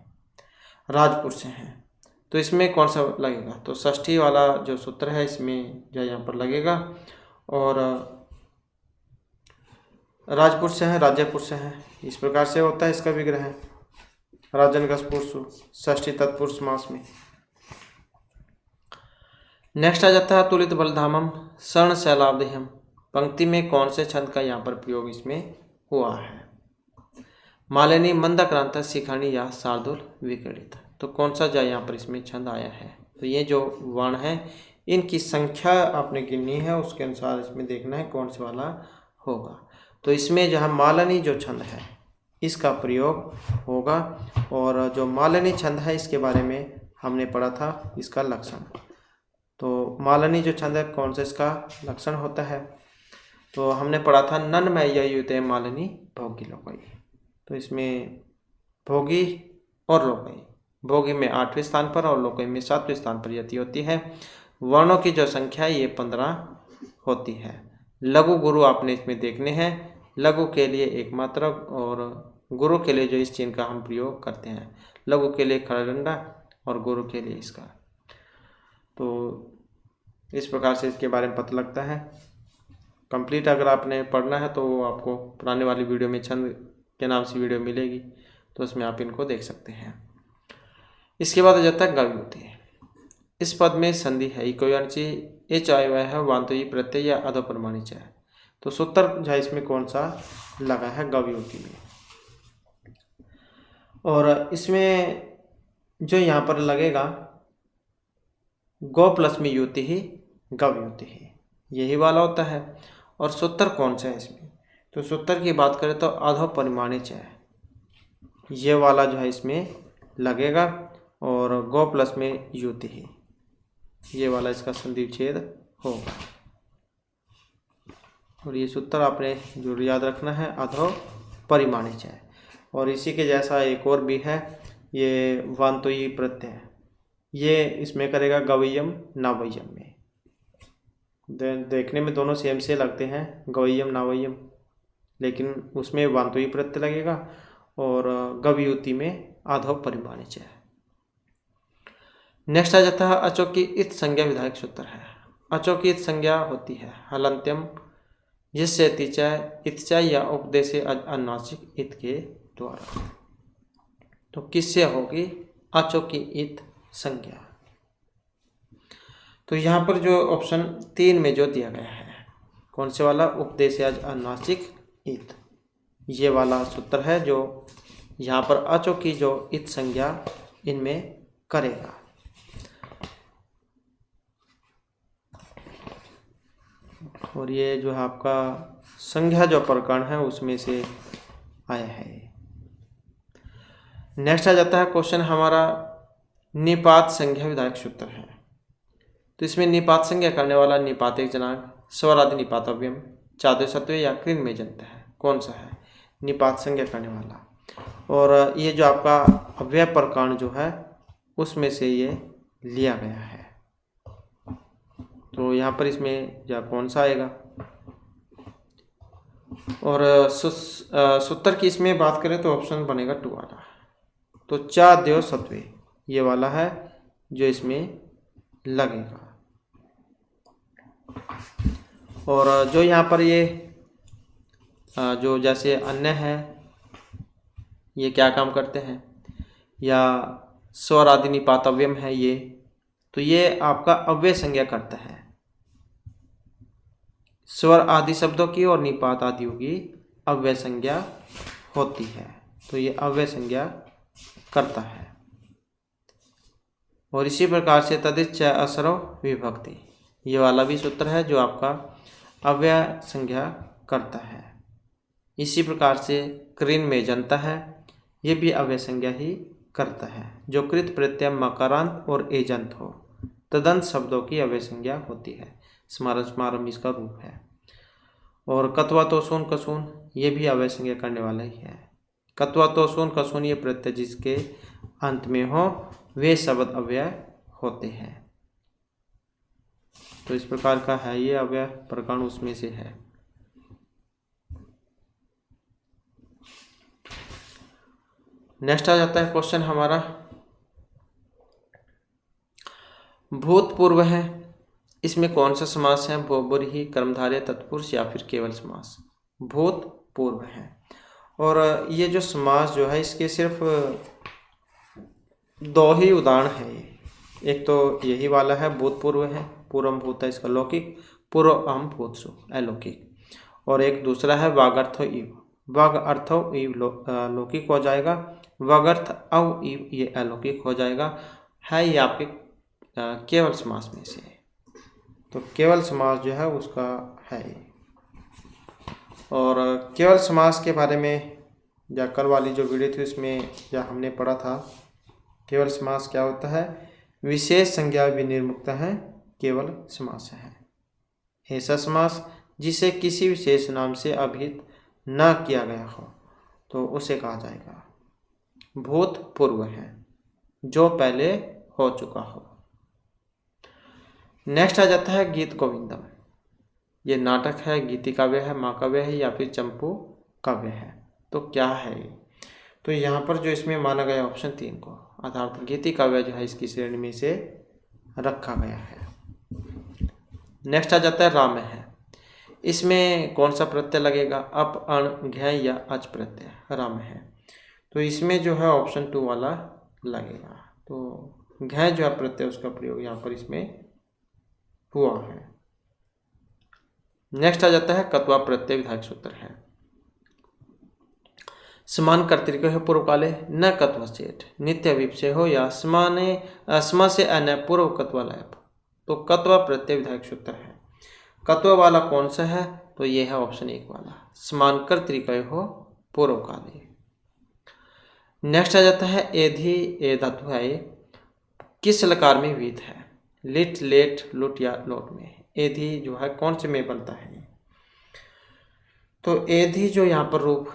राजपुरुष हैं, तो इसमें कौन सा लगेगा? तो षष्ठी वाला जो सूत्र है इसमें जो यहाँ पर लगेगा। और राजपुरुष हैं राज्य पुरुष हैं, इस प्रकार से होता है इसका विग्रह। राजनगस पुरुष षष्ठी तत्पुरुष समास में। नेक्स्ट आ जाता है तुलित बलधामम शरण शैलाब्देहम। पंक्ति में कौन से छंद का यहाँ पर प्रयोग इसमें हुआ है? मालिनी मंदाक्रांता शिखानी या शार्दुल विक्रीडित। तो कौन सा जो यहाँ पर इसमें छंद आया है? तो ये जो वर्ण है इनकी संख्या आपने गिननी है, उसके अनुसार इसमें देखना है कौन सा वाला होगा। तो इसमें जो है मालिनी जो छंद है इसका प्रयोग होगा। और जो मालिनी छंद है इसके बारे में हमने पढ़ा था इसका लक्षण। तो मालिनी जो छंद है कौन सा इसका लक्षण होता है? तो हमने पढ़ा था नन्मय युते मालिनी भोगी लोकई। तो इसमें भोगी और लोकई, भोगी में 8वें स्थान पर और लोकई में 7वें स्थान पर यति होती है। वर्णों की जो संख्या ये 15 होती है। लघु गुरु आपने इसमें देखने हैं। लघु के लिए एक मात्रा और गुरु के लिए जो इस चिन्ह का हम प्रयोग करते हैं। लघु के लिए खड़गंडा और गुरु के लिए इसका। तो इस प्रकार से इसके बारे में पता लगता है। कंप्लीट अगर आपने पढ़ना है तो आपको पुराने वाली वीडियो में छंद के नाम से वीडियो मिलेगी, तो उसमें आप इनको देख सकते हैं। इसके बाद आ जाता है गव्युति। इस पद में संधि है इकोयांची एच आय है वांतुई प्रत्यय या अधोप्रमाणिच है। तो सूत्र जो है इसमें कौन सा लगा है? गव्युति में। और इसमें जो यहाँ पर लगेगा गौ प्लस में युति ही गव्युति ही, यही वाला होता है। और सूत्र कौन सा है इसमें? तो सूत्र की बात करें तो अधोपरिमाणिच है, ये वाला जो है इसमें लगेगा। और गौ प्लस में युति ही, ये वाला इसका संधि विच्छेद होगा। और ये सूत्र आपने जो याद रखना है अधोपरिमाणिच है। और इसी के जैसा एक और भी है, ये वांतुई प्रत्यय, ये इसमें करेगा गवय्यम नावय्यम में। देखने में दोनों सेम से लगते हैं, गवय्यम नावय्यम, लेकिन उसमें वांतुई प्रत्यय लगेगा और गव्युति में अधोपरिमाणिच है। नेक्स्ट आ जाता है अचो की इत संज्ञा विधायक सूत्र है। अचो की इत संज्ञा होती है हलंत्यम जिससे इत्चा या उपदेश अनुनासिक इत के द्वारा। तो किससे होगी अचो की इत संज्ञा? तो यहाँ पर जो ऑप्शन 3 में जो दिया गया है कौन से वाला? उपदेश अनुनासिक इत, ये वाला सूत्र है जो यहाँ पर अचो की जो इत संज्ञा इनमें करेगा। और ये जो है आपका संज्ञा जो प्रकरण है उसमें से आया है। नेक्स्ट आ जाता है क्वेश्चन हमारा निपात संज्ञा विधायक सूत्र है। तो इसमें निपात संज्ञा करने वाला निपात एक जनाक स्वर आदि निपातव्यम चादे सत्व या कृन में जनता है, कौन सा है निपात संज्ञा करने वाला? और ये जो आपका अव्यय प्रकरण जो है उसमें से ये लिया गया है। तो यहाँ पर इसमें या कौन सा आएगा? और सूत्र की इसमें बात करें तो ऑप्शन बनेगा 2 वाला। तो चा देव सत्वे ये वाला है जो इसमें लगेगा। और जो यहाँ पर ये जो जैसे अन्य है ये क्या काम करते हैं, या स्वर आदि निपातव्यम है ये, तो ये आपका अव्यय संज्ञा करता है। स्वर आदि शब्दों की और निपात आदियों की अव्यय संज्ञा होती है, तो ये अव्यय संज्ञा करता है। और इसी प्रकार से तदिच्च असरव विभक्ति ये वाला भी सूत्र है जो आपका अव्यय संज्ञा करता है। इसी प्रकार से कृन में जनता है, ये भी अव्यय संज्ञा ही करता है। जो कृत प्रत्यय मकारांत और एजंत हो तदंत शब्दों की अव्यय संज्ञा होती है। स्मारक स्मारम इसका रूप है। और कत्वा तोसून कसून ये भी अव्यय संज्ञा करने वाला ही है। कत्वा तोसून कसून ये प्रत्यय जिसके अंत में हो वे शब्द अव्यय होते हैं। तो इस प्रकार का है ये अव्यय प्रकरण, उसमें से है। नेक्स्ट आ जाता है क्वेश्चन हमारा, भूतपूर्व है, इसमें कौन सा समास है? बहुब्रीहि, कर्मधारय, तत्पुरुष या फिर केवल समास? भूतपूर्व है। और ये जो समास जो है इसके सिर्फ दो ही उदाहरण है ये। एक तो यही वाला है भूतपूर्व है, पूर्वम भूत है इसका लौकिक, पूर्व अहम भूतसु अलौकिक। और एक दूसरा है वागर्थो इव, वाग अर्थो इव लौकिक हो जाएगा, वागर्थ अव इव ये अलौकिक हो जाएगा। है ये आपके केवल समास में से। तो केवल समास जो है उसका है। और केवल समास के बारे में या कल वाली जो वीडियो थी उसमें या हमने पढ़ा था, केवल समास क्या होता है? विशेष संज्ञा विनिर्मुक्त है केवल समास है। ऐसा समास जिसे किसी विशेष नाम से अभिहित न किया गया हो तो उसे कहा जाएगा भूतपूर्व है, जो पहले हो चुका हो। नेक्स्ट आ जाता है गीत गोविंदम। ये नाटक है, गीति काव्य है, महाकाव्य है या फिर चंपू काव्य है। तो क्या है ये? तो यहाँ पर जो इसमें माना गया ऑप्शन 3 को, अर्थात गीति काव्य जो है इसकी श्रेणी में से रखा गया है। नेक्स्ट आ जाता है राम है। इसमें कौन सा प्रत्यय लगेगा? अप, अण, घ या अच प्रत्यय राम है। तो इसमें जो है ऑप्शन 2 वाला लगेगा। तो घ जो है प्रत्यय उसका प्रयोग यहाँ पर इसमें हुआ है। नेक्स्ट आ जाता है कत्वा प्रत्यय विधायक सूत्र है। समान कर्तृक है पूर्व काले न कत्व चेत, नित्य विपसे हो या स्म से अन्य पूर्व कत्वा लयप। तो कत्वा प्रत्यय विधायक सूत्र है। कत्वा वाला कौन सा है? तो ये है ऑप्शन 1 वाला, समान कर्तृक हो पूर्व काले। नेक्स्ट आ जाता है एधि ए धातु है, किस लकार में विहित है? लिट, लेट, लुट या लोट में। एधि जो है कौन से में बनता है? तो एधि जो यहाँ पर रूप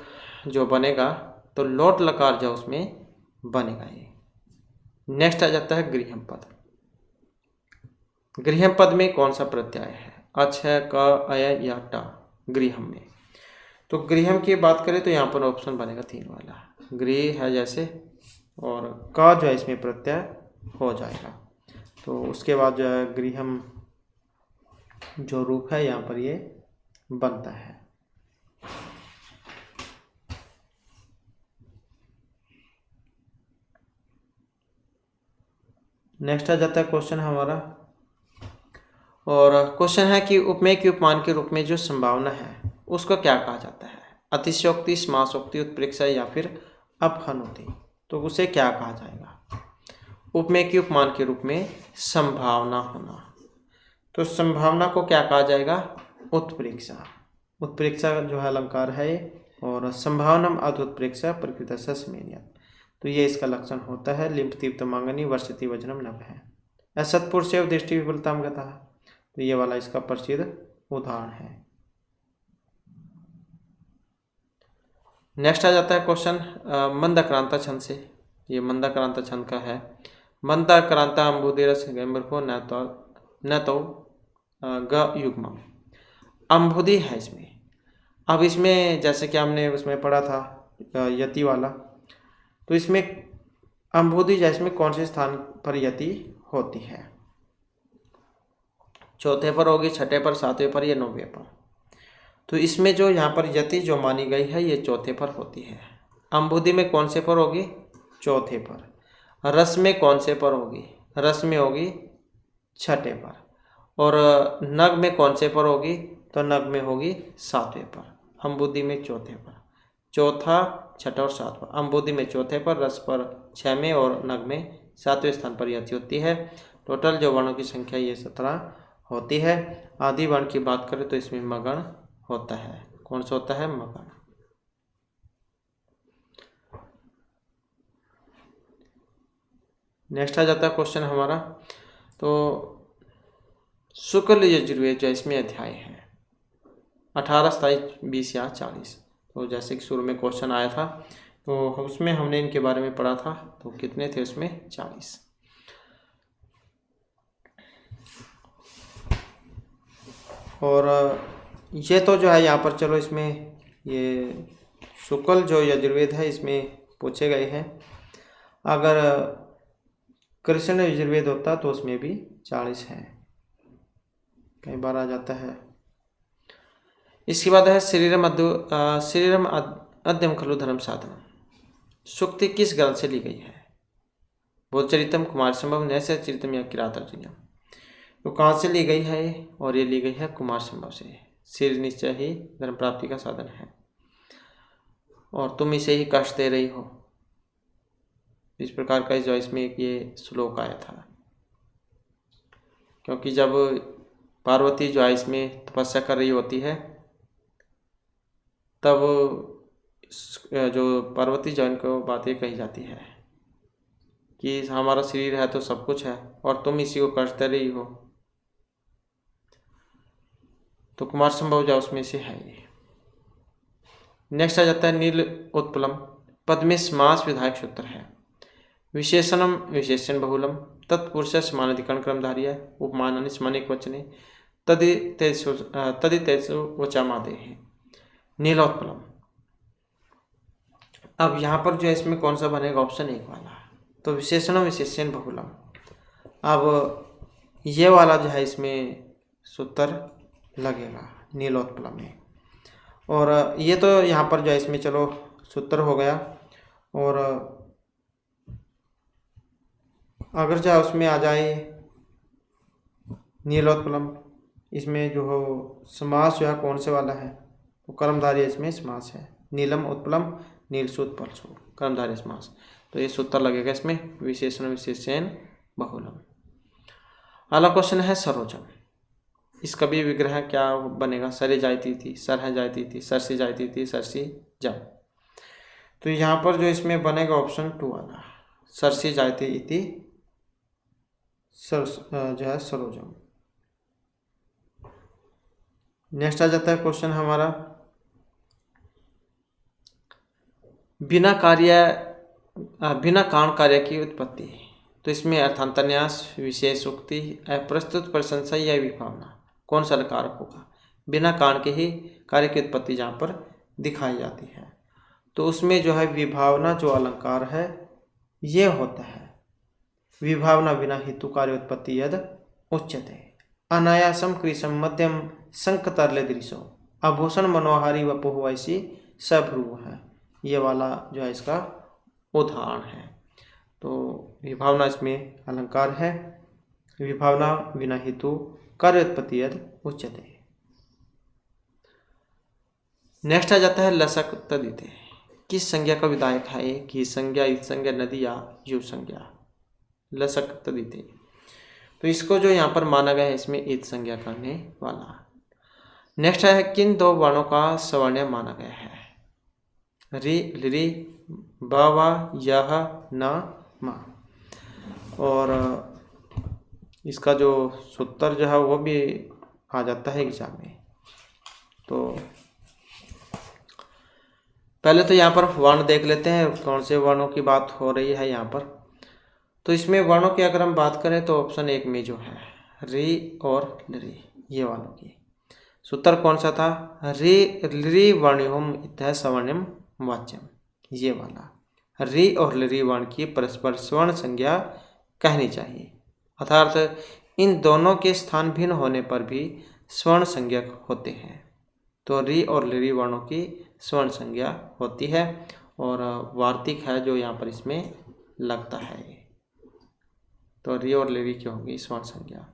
जो बनेगा तो लोट लकार जो उसमें बनेगा ये। नेक्स्ट आ जाता है गृहम पद। गृहम पद में कौन सा प्रत्यय है? अच है, क, अय या ट गृहम में। तो गृहम की बात करें तो यहाँ पर ऑप्शन बनेगा 3 वाला, गृह है जैसे, और का जो है इसमें प्रत्यय हो जाएगा। तो उसके बाद जो है गृहम जो रूप है यहाँ पर ये बनता है। नेक्स्ट आ जाता है क्वेश्चन हमारा, और क्वेश्चन है कि उपमेय की उपमान के रूप में जो संभावना है उसको क्या कहा जाता है? अतिशयोक्ति, समासोक्ति, उत्प्रेक्षा या फिर अपहनोक्ति। तो उसे क्या कहा जाएगा? उपमेय की उपमान के रूप में संभावना होना, तो संभावना को क्या कहा जाएगा? उत्प्रेक्षा। उत्प्रेक्षा जो है अलंकार है, और संभावनम अदुत्प्रेक्षा प्रकृतस्य समेन्यत्। तो ये इसका लक्षण होता है। लिम्पति मांगनी वर्षति वजनम नभ है, असत्पुरुष एवं दृष्टि विफलता में गता। तो ये वाला इसका प्रसिद्ध उदाहरण है। नेक्स्ट आ जाता है क्वेश्चन मंदाक्रांता छंद से। ये मंदाक्रांता छंद का है। मंदाक्रांता अम्बुदिरस गंभीरको न तो ग युग्म। अम्बुदी है इसमें। अब इसमें जैसे कि हमने उसमें पढ़ा था यति वाला, तो इसमें अम्बुदी जैसे में कौन से स्थान पर यति होती है? चौथे पर होगी, छठे पर, सातवें पर या नौवें पर। तो इसमें जो यहाँ पर यति जो मानी गई है ये चौथे पर होती है। अम्बुदी में कौन से पर होगी? चौथे पर। रस में कौन से पर होगी? रस में होगी छठे पर। और नग में कौन से पर होगी? तो नग में होगी सातवें पर। अम्बुदी में चौथे पर, चौथा, छठा और सातवां। अम्बुदी में चौथे पर, रस पर 6वें और नग में 7वें स्थान पर यति होती है। टोटल जो वर्णों की संख्या ये 17 होती है। आदि वर्ण की बात करें तो इसमें मगण होता है। कौन सा होता है? मगण। नेक्स्ट आ जाता है क्वेश्चन हमारा, तो शुक्ल यजुर्वेद जो इसमें अध्याय है 18, 27, 20 या 40। तो जैसे कि शुरू में क्वेश्चन आया था तो उसमें हमने इनके बारे में पढ़ा था, तो कितने थे उसमें 40। और ये तो जो है यहाँ पर चलो इसमें ये शुक्ल जो यजुर्वेद है इसमें पूछे गए हैं। अगर कृष्ण यजुर्वेद होता तो उसमें भी 40 है, कई बार आ जाता है। इसके बाद है शरीरम अद्यम खलु धर्म साधन। सूक्ति किस ग्रंथ से ली गई है? बोधचरितम, कुमार संभव, नैषधीयचरितम या किरातार्जुनीयम। तो कहाँ से ली गई है? और ये ली गई है कुमार संभव से। सिर निश्चय ही धर्म प्राप्ति का साधन है और तुम इसे ही कष्ट दे रही हो, इस प्रकार का जो इसमें एक ये श्लोक आया था। क्योंकि जब पार्वती जो है इसमें तपस्या कर रही होती है तब जो पार्वती जो इनको बातें कही जाती है कि हमारा शरीर है तो सब कुछ है और तुम इसी को कष्ट दे रही हो। तो कुमार संभव जो उसमें से है ये। नेक्स्ट आ जाता है नील उत्पलम। पद में समास विधायक सूत्र है। विशेषणम विशेषण बहुलम तत्पुरुष समानाधिकरण क्रमधारी है। उपमान समान एक वचने तदितेषु वचामादे है। नीलोत्पलम। अब यहाँ पर जो है इसमें कौन सा बनेगा? ऑप्शन 1 वाला। तो विशेषण विशेषण बहुलम। अब ये वाला जो है इसमें सूत्र लगेगा नीलोत्पलम में। और ये तो यहाँ पर जो है इसमें चलो सूत्र हो गया। और अगर जो है उसमें आ जाए नीलोत्पलम, इसमें जो हो समास जो है कौन से वाला है? तो कर्मधारय इसमें समास है। नीलम उत्पलम नीलसु उत्पलसु कर्मधारय समास। तो ये सूत्र लगेगा इसमें विशेषण विशेषण बहुलम। अगला क्वेश्चन है सरोजम। इसका भी विग्रह क्या बनेगा? सरे जायती थी, सरह जायती थी, सरसी जायती थी, सरसी जब। तो यहाँ पर जो इसमें बनेगा ऑप्शन 2 वाला, सरसी जायती इति जो है सरोजम। नेक्स्ट आ जाता है क्वेश्चन हमारा बिना कारण कार्य की उत्पत्ति। तो इसमें अर्थांतन्यास, विशेष उक्ति, अप्रस्तुत प्रशंसा या विभावना कौन सा कारक होगा? बिना कारण के ही कार्य की उत्पत्ति जहाँ पर दिखाई जाती है तो उसमें जो है विभावना जो अलंकार है ये होता है। विभावना बिना हेतु कार्य उत्पत्ति यद उच्यते। अनायासम कृशम मध्यम शंख तरले दृशो आभूषण मनोहारी वपुः ऐसी सभ्रू है। ये वाला जो है इसका उदाहरण है। तो विभावना इसमें अलंकार है। विभावना बिना हेतु कार्य उत्पत्ति यद उच्यते। नेक्स्ट आ जाता है लसक तदिते। किस संज्ञा का विधायक है ये? की संज्ञा, इत संज्ञा, नदी या यु संज्ञा? लसक तदिते। तो इसको जो यहाँ पर माना गया है इसमें इत संज्ञा करने वाला। नेक्स्ट है किन 2 वर्णों का सवर्ण्य माना गया है? रि, लिरि, ब, वा, यह, न, मा। और इसका जो सूत्र जो है वो भी आ जाता है एग्जाम में। तो पहले तो यहाँ पर वर्ण देख लेते हैं कौन से वर्णों की बात हो रही है यहाँ पर। तो इसमें वर्णों की अगर हम बात करें तो ऑप्शन 1 में जो है रि और लिरि, ये वालों की सूत्र कौन सा था? रि लिरि वर्ण्योम इत्थः सवर्ण्यम वाच्यम। ये वाला रि और लिरि वर्ण की परस्पर स्वर्ण संज्ञा कहनी चाहिए, अर्थात इन दोनों के स्थान भिन्न होने पर भी स्वर्ण संज्ञा होते हैं। तो रि और लिरि वर्णों की स्वर्ण संज्ञा होती है और वार्तिक है जो यहाँ पर इसमें लगता है। तो रि और लिरि की होगी स्वर्ण संज्ञा।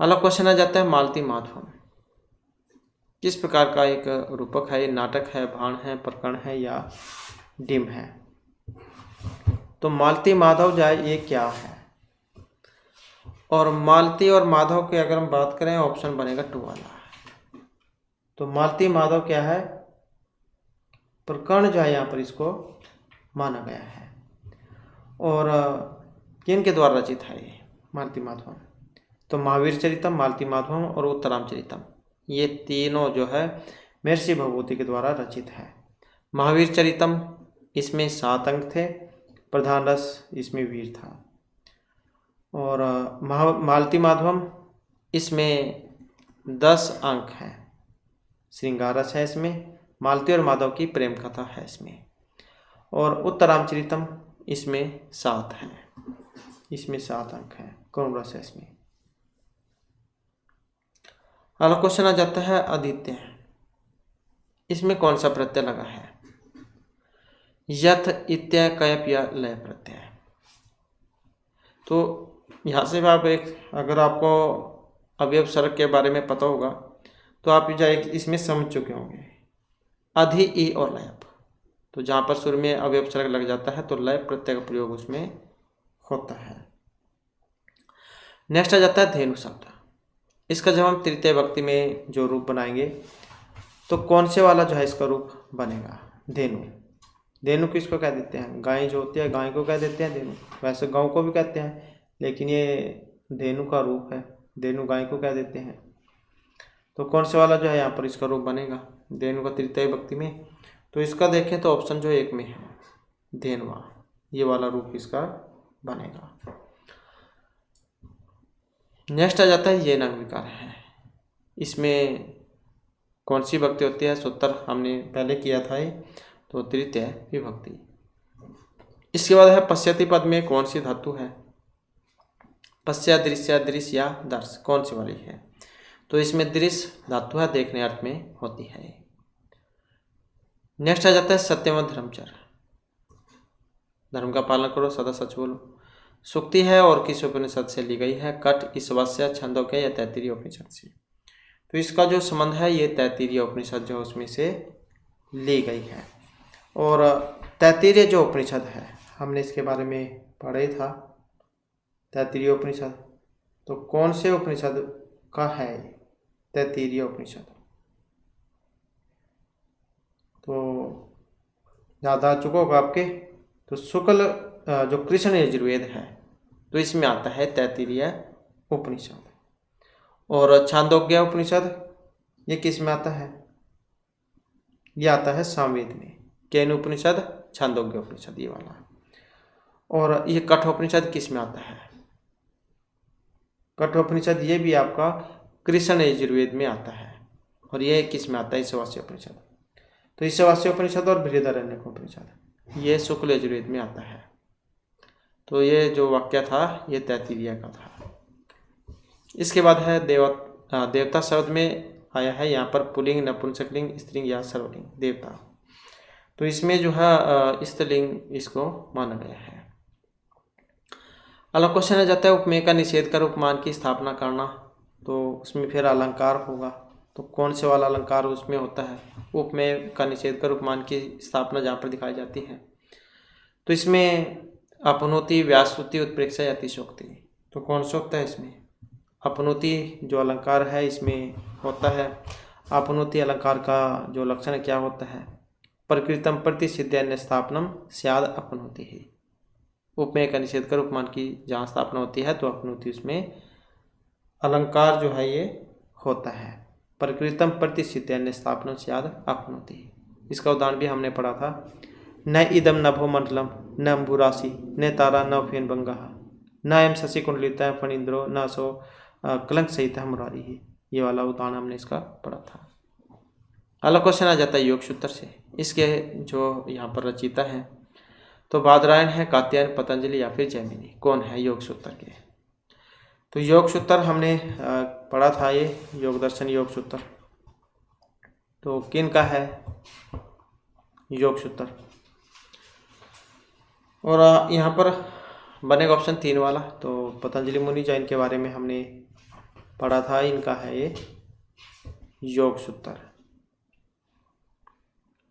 अगला क्वेश्चन आ जाता है मालती माधवम। किस प्रकार का एक रूपक है? नाटक है, भाण है, प्रकरण है या डिम है? तो मालती माधव जाए ये क्या है? और मालती और माधव की अगर हम बात करें ऑप्शन बनेगा 2 वाला। तो मालती माधव क्या है? प्रकरण जो है यहाँ पर इसको माना गया है। और किन के द्वारा रचित है ये? मालती माधवम। तो महावीर चरितम, मालती माधवम और उत्तराम चरितम, ये तीनों जो है महर्षि भगवती के द्वारा रचित है। महावीर चरितम इसमें 7 अंक थे, प्रधान रस इसमें वीर था। और मालती माधवम इसमें 10 अंक हैं, श्रृंगार रस है इसमें, मालती और माधव की प्रेम कथा है इसमें। और उत्तरामचरितम इसमें 7 हैं, इसमें 7 अंक हैं, करुण रस है इसमें। अगला क्वेश्चन आ जाता है आदित्य, इसमें कौन सा प्रत्यय लगा है? यथ, इत्य, कयप या लय प्रत्यय। तो यहाँ से भी आप अगर आपको अवयव सर्ग के बारे में पता होगा तो आप इसमें समझ चुके होंगे। अधि, ई और लयप, तो जहाँ पर सुर में अवयव सर्ग लग जाता है तो लय प्रत्यय का प्रयोग उसमें होता है। नेक्स्ट आ जाता है धेनु शब्द। इसका जब हम तृतीय विभक्ति में जो रूप बनाएंगे तो कौन से वाला जो है इसका रूप बनेगा? धेनु। धेनु किसको कह देते हैं? गाय जो होती है, गाय को कह देते हैं धेनु। वैसे गाँव को भी कहते हैं, लेकिन ये धेनु का रूप है, धेनु गाय को कह देते हैं। तो कौन से वाला जो है यहाँ पर इसका रूप बनेगा धेनु का तृतीय विभक्ति में? तो इसका देखें तो ऑप्शन जो 1 में है धेनुआ, ये वाला रूप इसका बनेगा। नेक्स्ट आ जाता है ये नंग विकार है। इसमें कौन सी विभक्ति होती है? सूत्र हमने पहले किया था ये, तो तृतीय विभक्ति। इसके बाद है पश्यति पद में कौन सी धातु है? पश्य, दृश्य, दृश्य या दर्श, कौन सी वाली है? तो इसमें दृश्य धातु है, देखने अर्थ में होती है। नेक्स्ट आ जाता है सत्यम धर्मचर। धर्म का पालन करो, सदा सच बोलो। सूक्ति है और किस उपनिषद से ली गई है? कट, ईशावास्य, छंदोग्य या तैत्तिरीय उपनिषद से। तो इसका जो संबंध है ये तैत्तिरीय उपनिषद जो उसमें से ली गई है। और तैत्तिरीय जो उपनिषद है हमने इसके बारे में पढ़ा ही था, तैत्तिरीय उपनिषद। तो कौन से उपनिषद का है तैत्तिरीय उपनिषद? तो याद आ चुका होगा आपके। तो शुक्ल जो कृष्ण यजुर्वेद है तो इसमें आता है तैत्तिरीय उपनिषद। और छांदोग्य उपनिषद ये किस में आता है? ये आता है सामवेद में। केन उपनिषद, छांदोग्य उपनिषद, ये वाला। और ये कठोपनिषद किस में आता है? कठोपनिषद ये भी आपका कृष्ण यजुर्वेद में आता है। और ये किस में आता है? ईशावास्य उपनिषद। तो ईशावास्य उपनिषद और बृहदारण्यक उपनिषद ये शुक्ल यजुर्वेद में आता है। तो ये जो वाक्य था ये तैत्तिरीय का था। इसके बाद है देवता शब्द में आया है यहाँ पर पुल्लिंग, नपुंसकलिंग, स्त्रीलिंग या सर्वलिंग देवता। तो इसमें जो है स्त्रीलिंग इसको माना गया है। अगला क्वेश्चन आ जाता है उपमेय का निषेध कर उपमान की स्थापना करना। तो उसमें फिर अलंकार होगा। तो कौन से वाला अलंकार उसमें होता है? उपमेय का निषेध कर उपमान की स्थापना जहाँ पर दिखाई जाती है तो इसमें अपनोति, व्यासस्तुति, उत्प्रेक्षा या अतिशोक्ति। तो कौन सा होता है इसमें? अपनोति जो अलंकार है इसमें होता है। अपनोति अलंकार का जो लक्षण क्या होता है? प्रकृतम प्रति सिद्धान्य स्थापनम स्याद अपनोति ही। उपमेय का निषेध कर उपमान की जहाँ स्थापना होती है तो अपनोति उसमें अलंकार जो है ये होता है। प्रकृतम प्रति सिद्धान्य स्थापनम स्याद अपनोति ही। इसका उदाहरण भी हमने पढ़ा था। न इदम नभो मंडलम न अम्बुराशि न तारा न फेनभंगा न एम शशि कुंडलिता फणींद्रो न सो कलंक सहित मुरारी ही। ये वाला उदाहरण हमने इसका पढ़ा था। अगला क्वेश्चन आ जाता है योग सूत्र से। इसके जो यहाँ पर रचयिता है तो बादरायण है, कात्यायन, पतंजलि या फिर जैमिनी। कौन है योग सूत्र के? तो योग सूत्र हमने पढ़ा था, ये योग दर्शन योग सूत्र। तो किन का है योग सूत्र? और यहाँ पर बनेगा ऑप्शन 3 वाला। तो पतंजलि मुनि जैन के बारे में हमने पढ़ा था, इनका है ये योग सूत्र।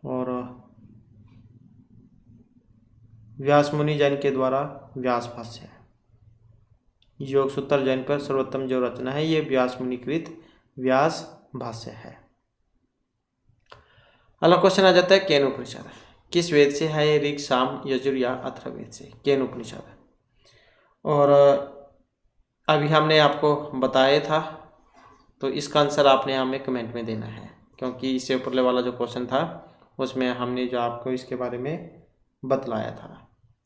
और व्यास मुनि जैन के द्वारा व्यास भाष्य है। योग सूत्र जैन पर सर्वोत्तम जो रचना है ये व्यास मुनि कृत व्यास भाष्य है। अगला क्वेश्चन आ जाता है केन उपनिषद। किस वेद से है ये? ऋग, साम, यजुर या अथर्ववेद से। केन उपनिषद। और अभी हमने आपको बताया था, तो इसका आंसर आपने हमें कमेंट में देना है, क्योंकि इससे ऊपरले वाला जो क्वेश्चन था उसमें हमने जो आपको इसके बारे में बतलाया था,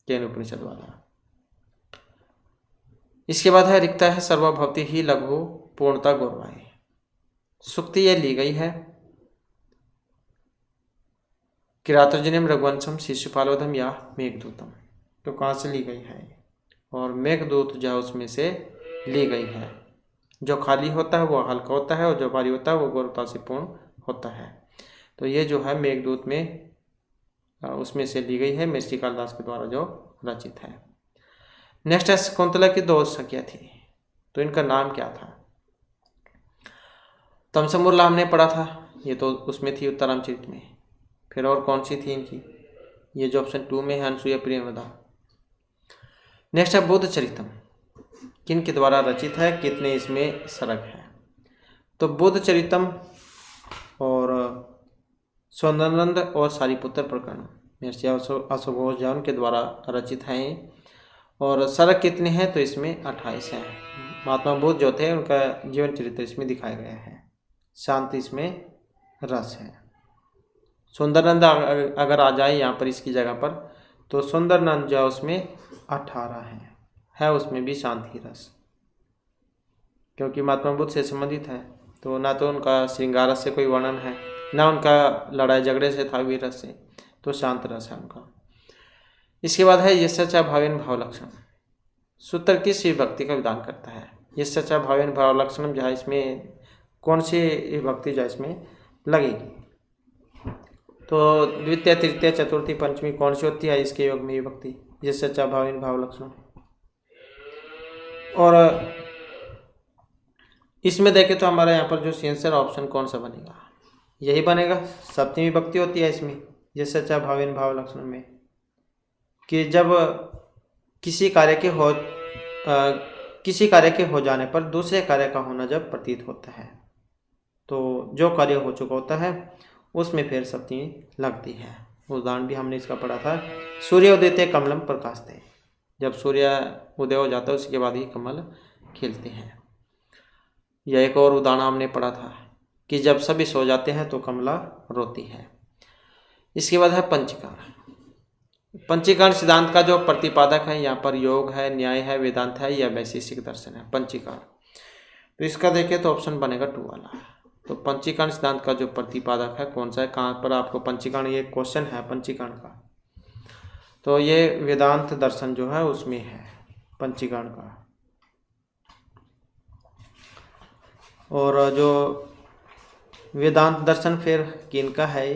केन उपनिषद वाला। इसके बाद है रिक्ता है सर्वभवति ही लघु पूर्णता गौरवाई। सुक्ति ये ली गई है किरातोर्जुनीयम रघुवंशम शिशुपालोधम या मेघदूतम। तो कहाँ से ली गई है? और मेघदूत जो उसमें से ली गई है। जो खाली होता है वो हल्का होता है और जो भारी होता है वो गौरवता से पूर्ण होता है। तो ये जो है मेघदूत में उसमें से ली गई है, महर्षि कालिदास के द्वारा जो रचित है। नेक्स्ट है शकुंतला की दो सखियाँ थी, तो इनका नाम क्या था? तमसमुरला हमने पढ़ा था, ये तो उसमें थी उत्तरामचरित में। फिर और कौन सी थी इनकी? ये जो ऑप्शन 2 में है अनसुया प्रियवदा। नेक्स्ट है बुद्ध चरितम, किन के द्वारा रचित है, कितने इसमें सरक है? तो बुद्ध चरितम और सौंदर्यनंद और सारिपुत्र प्रकरण महर्षि अशोकोषजान के द्वारा रचित हैं। और सरक कितने हैं? तो इसमें 28 हैं। महात्मा बुद्ध जो थे उनका जीवन चरित्र इसमें दिखाया गया है। शांति इसमें रस है। सुंदरनंद अगर आ जाए यहाँ पर इसकी जगह पर, तो सुंदरनंद जो उसमें 18 है उसमें भी शांति रस, क्योंकि महात्मा बुद्ध से संबंधित है। तो ना तो उनका श्रृंगार रस से कोई वर्णन है, ना उनका लड़ाई झगड़े से था वीर रस से, तो शांत रस है उनका। इसके बाद है यस्या भावेन भाव लक्षण। सूत्र किस विभक्ति का विधान करता है? यस्या भावेन भाव लक्षणम, जहाँ इसमें कौन सी विभक्ति जो इसमें लगेगी? तो द्वितीय तृतीय चतुर्थी पंचमी कौन सी होती है इसके योग में विभक्ति? यस्या भावेन भाव लक्षणम। और इसमें देखें तो हमारा यहाँ पर जो आंसर ऑप्शन कौन सा बनेगा? यही बनेगा, सप्तमी विभक्ति होती है इसमें यस्या भावेन भाव लक्षण में, कि जब किसी कार्य के हो जाने पर दूसरे कार्य का होना जब प्रतीत होता है, तो जो कार्य हो चुका होता है उसमें फिर सप्तमी लगती है। उदाहरण भी हमने इसका पढ़ा था, सूर्य उदयते कमलम प्रकाशते। जब सूर्य उदय हो जाता है उसके बाद ही कमल खिलते हैं। यह एक और उदाहरण हमने पढ़ा था कि जब सभी सो जाते हैं तो कमला रोती है। इसके बाद है पंचीकरण। पंचीकरण सिद्धांत का जो प्रतिपादक है यहाँ पर योग है, न्याय है, वेदांत है या वैशेषिक दर्शन है पंचीकरण। तो इसका देखें तो ऑप्शन बनेगा 2 वाला। तो पंचीकरण सिद्धांत का जो प्रतिपादक है कौन सा है, कहाँ पर आपको पंचीकरण, ये क्वेश्चन है पंचीकरण का, तो ये वेदांत दर्शन जो है उसमें है पंचीकरण का। और जो वेदांत दर्शन फिर किनका है?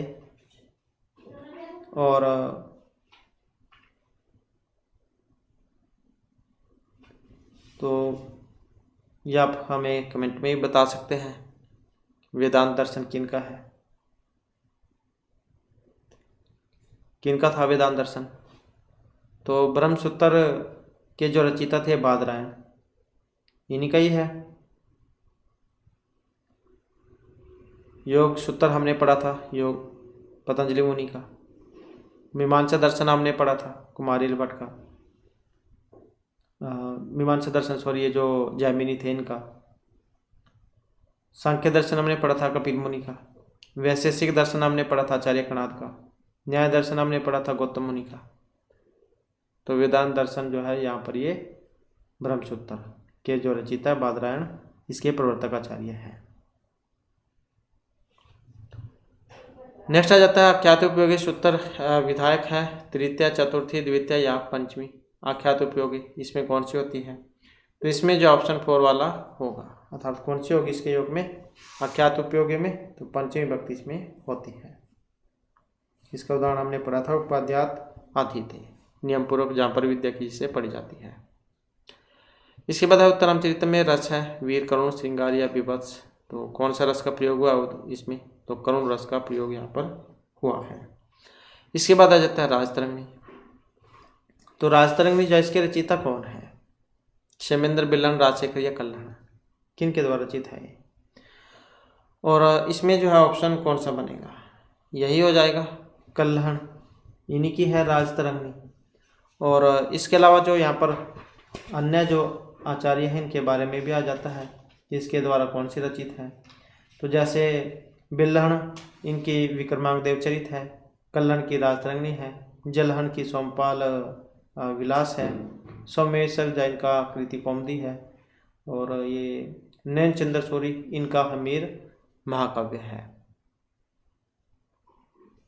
और तो ये आप हमें कमेंट में ही बता सकते हैं वेदांत दर्शन किनका है, किनका था वेदांत दर्शन? तो ब्रह्मसूत्र के जो रचयिता थे बादरायण, इन्हीं का ही है। योग सूत्र हमने पढ़ा था, योग पतंजलि मुनि का। मीमांसा दर्शन हमने पढ़ा था कुमारिल भट्ट का। मीमांसा दर्शन सॉरी ये जो जैमिनी थे इनका। सांख्य दर्शन हमने पढ़ा था कपिल मुनि का। वैशेषिक दर्शन हमने पढ़ा था आचार्य कणाद का। न्याय दर्शन हमने पढ़ा था गौतम मुनि का। तो वेदांत दर्शन जो है यहाँ पर ये ब्रह्मसूत्र के जो रचयिता बादरायण, इसके प्रवर्तक आचार्य हैं। नेक्स्ट आ जाता है आख्यात उपयोगी सूत्र विधायक है तृतीया चतुर्थी द्वितीय या पंचमी। आख्यात उपयोगी इसमें कौन सी होती है? तो इसमें जो ऑप्शन 4 वाला होगा, अर्थात कौन सी होगी इसके योग में आख्यात उपयोगी में? तो पंचमी विभक्ति इसमें होती है। इसका उदाहरण हमने पढ़ा था उपाध्यात आतिथ्य, नियम पूर्वक जहाँ पर विद्या की से पढ़ी जाती है। इसके बाद है उत्तरामचरित में रस है वीर, करुण, श्रृंगार या विभत्स। तो कौन सा रस का प्रयोग हुआ इसमें? तो करुण रस का प्रयोग यहाँ पर हुआ है। इसके बाद आ जाता है राजतरंगिणी। तो राजतरंगिणी जो इसके रचयिता कौन है? क्षेमेंद्र, बिल्लन, राजशेखर या कल्हण, किन के द्वारा रचित है? और इसमें जो है ऑप्शन कौन सा बनेगा? यही हो जाएगा कल्हण, इन्हीं की है राजतरंगिणी। और इसके अलावा जो यहाँ पर अन्य जो आचार्य हैं इनके बारे में भी आ जाता है, इसके द्वारा कौन सी रचित है। तो जैसे बिल्हण इनकी विक्रमांक देवचरित है, कल्हण की राजतरंगिणी है, जलहन की सोमपाल विलास है, सोमेश्वर जैन का कृति कौमुदी है, और ये नैन चंद्र सूरी इनका हमीर महाकाव्य है।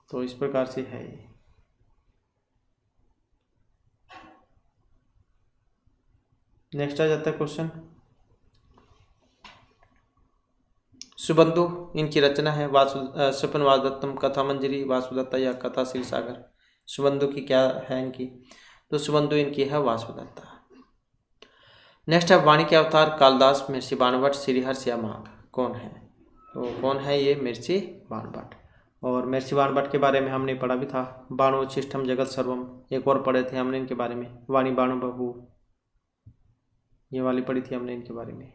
तो इस प्रकार से है ये। नेक्स्ट आ जाता है क्वेश्चन, सुबंधु इनकी रचना है, स्वपन वासदत्तम, कथा मंजरी, वासुदत्ता या कथा श्री सागर। सुबंधु की क्या है इनकी, तो सुबंधु इनकी है वासुदत्ता। नेक्स्ट है वाणी के अवतार, कालिदास, महर्षि बाणभट्ट, श्रीहर्ष या माघ। कौन है, तो कौन है ये, महर्षि बाणभट्ट। और महर्षि बाणभट्ट के बारे में हमने पढ़ा भी था, बाणोच्छिष्टम जगत सर्वम, एक और पढ़े थे हमने इनके बारे में, वाणी बाणु बहू, ये वाली पढ़ी थी हमने इनके बारे में।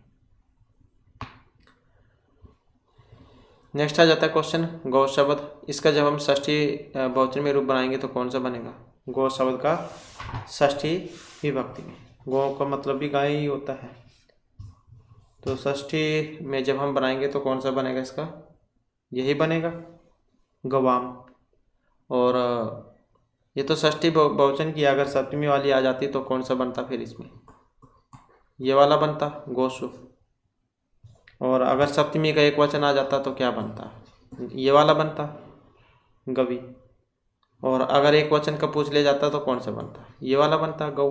नेक्स्ट आ जाता है क्वेश्चन, गौ शब्द, इसका जब हम षष्ठी बहुवचन में रूप बनाएंगे तो कौन सा बनेगा। गौ शब्द का षष्ठी विभक्ति में, गौ का मतलब भी गाय ही होता है, तो षष्ठी में जब हम बनाएंगे तो कौन सा बनेगा इसका, यही बनेगा गवाम। और ये तो षष्ठी बहुवचन की, अगर सप्तमी वाली आ जाती तो कौन सा बनता फिर इसमें, ये वाला बनता गोसु। और अगर सप्तमी का एक वचन आ जाता तो क्या बनता, ये वाला बनता गवी। और अगर एक वचन का पूछ ले जाता तो कौन सा बनता, ये वाला बनता गौ।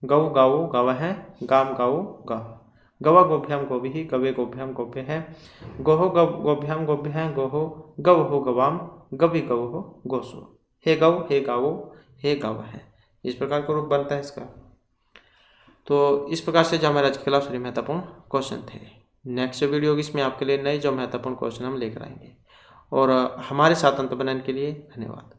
गौ गाऊ गव है, गाम गाऊ गाह, गवा गोभ्याम गोभी, गवे गोभ्याम गोभ्य है, गोहो गोभ्याम गोभ्य है, गोहो गव हो गवाम, गवी गव हो गोसु, हे गौ हे गाओ हे गव है। इस प्रकार का रूप बनता है इसका। तो इस प्रकार से जो हमारे आज के खिलाफ सभी महत्वपूर्ण क्वेश्चन थे। नेक्स्ट वीडियो होगी, इसमें आपके लिए नए जो महत्वपूर्ण क्वेश्चन हम लेकर आएंगे। और हमारे साथ अंत बनाने के लिए धन्यवाद।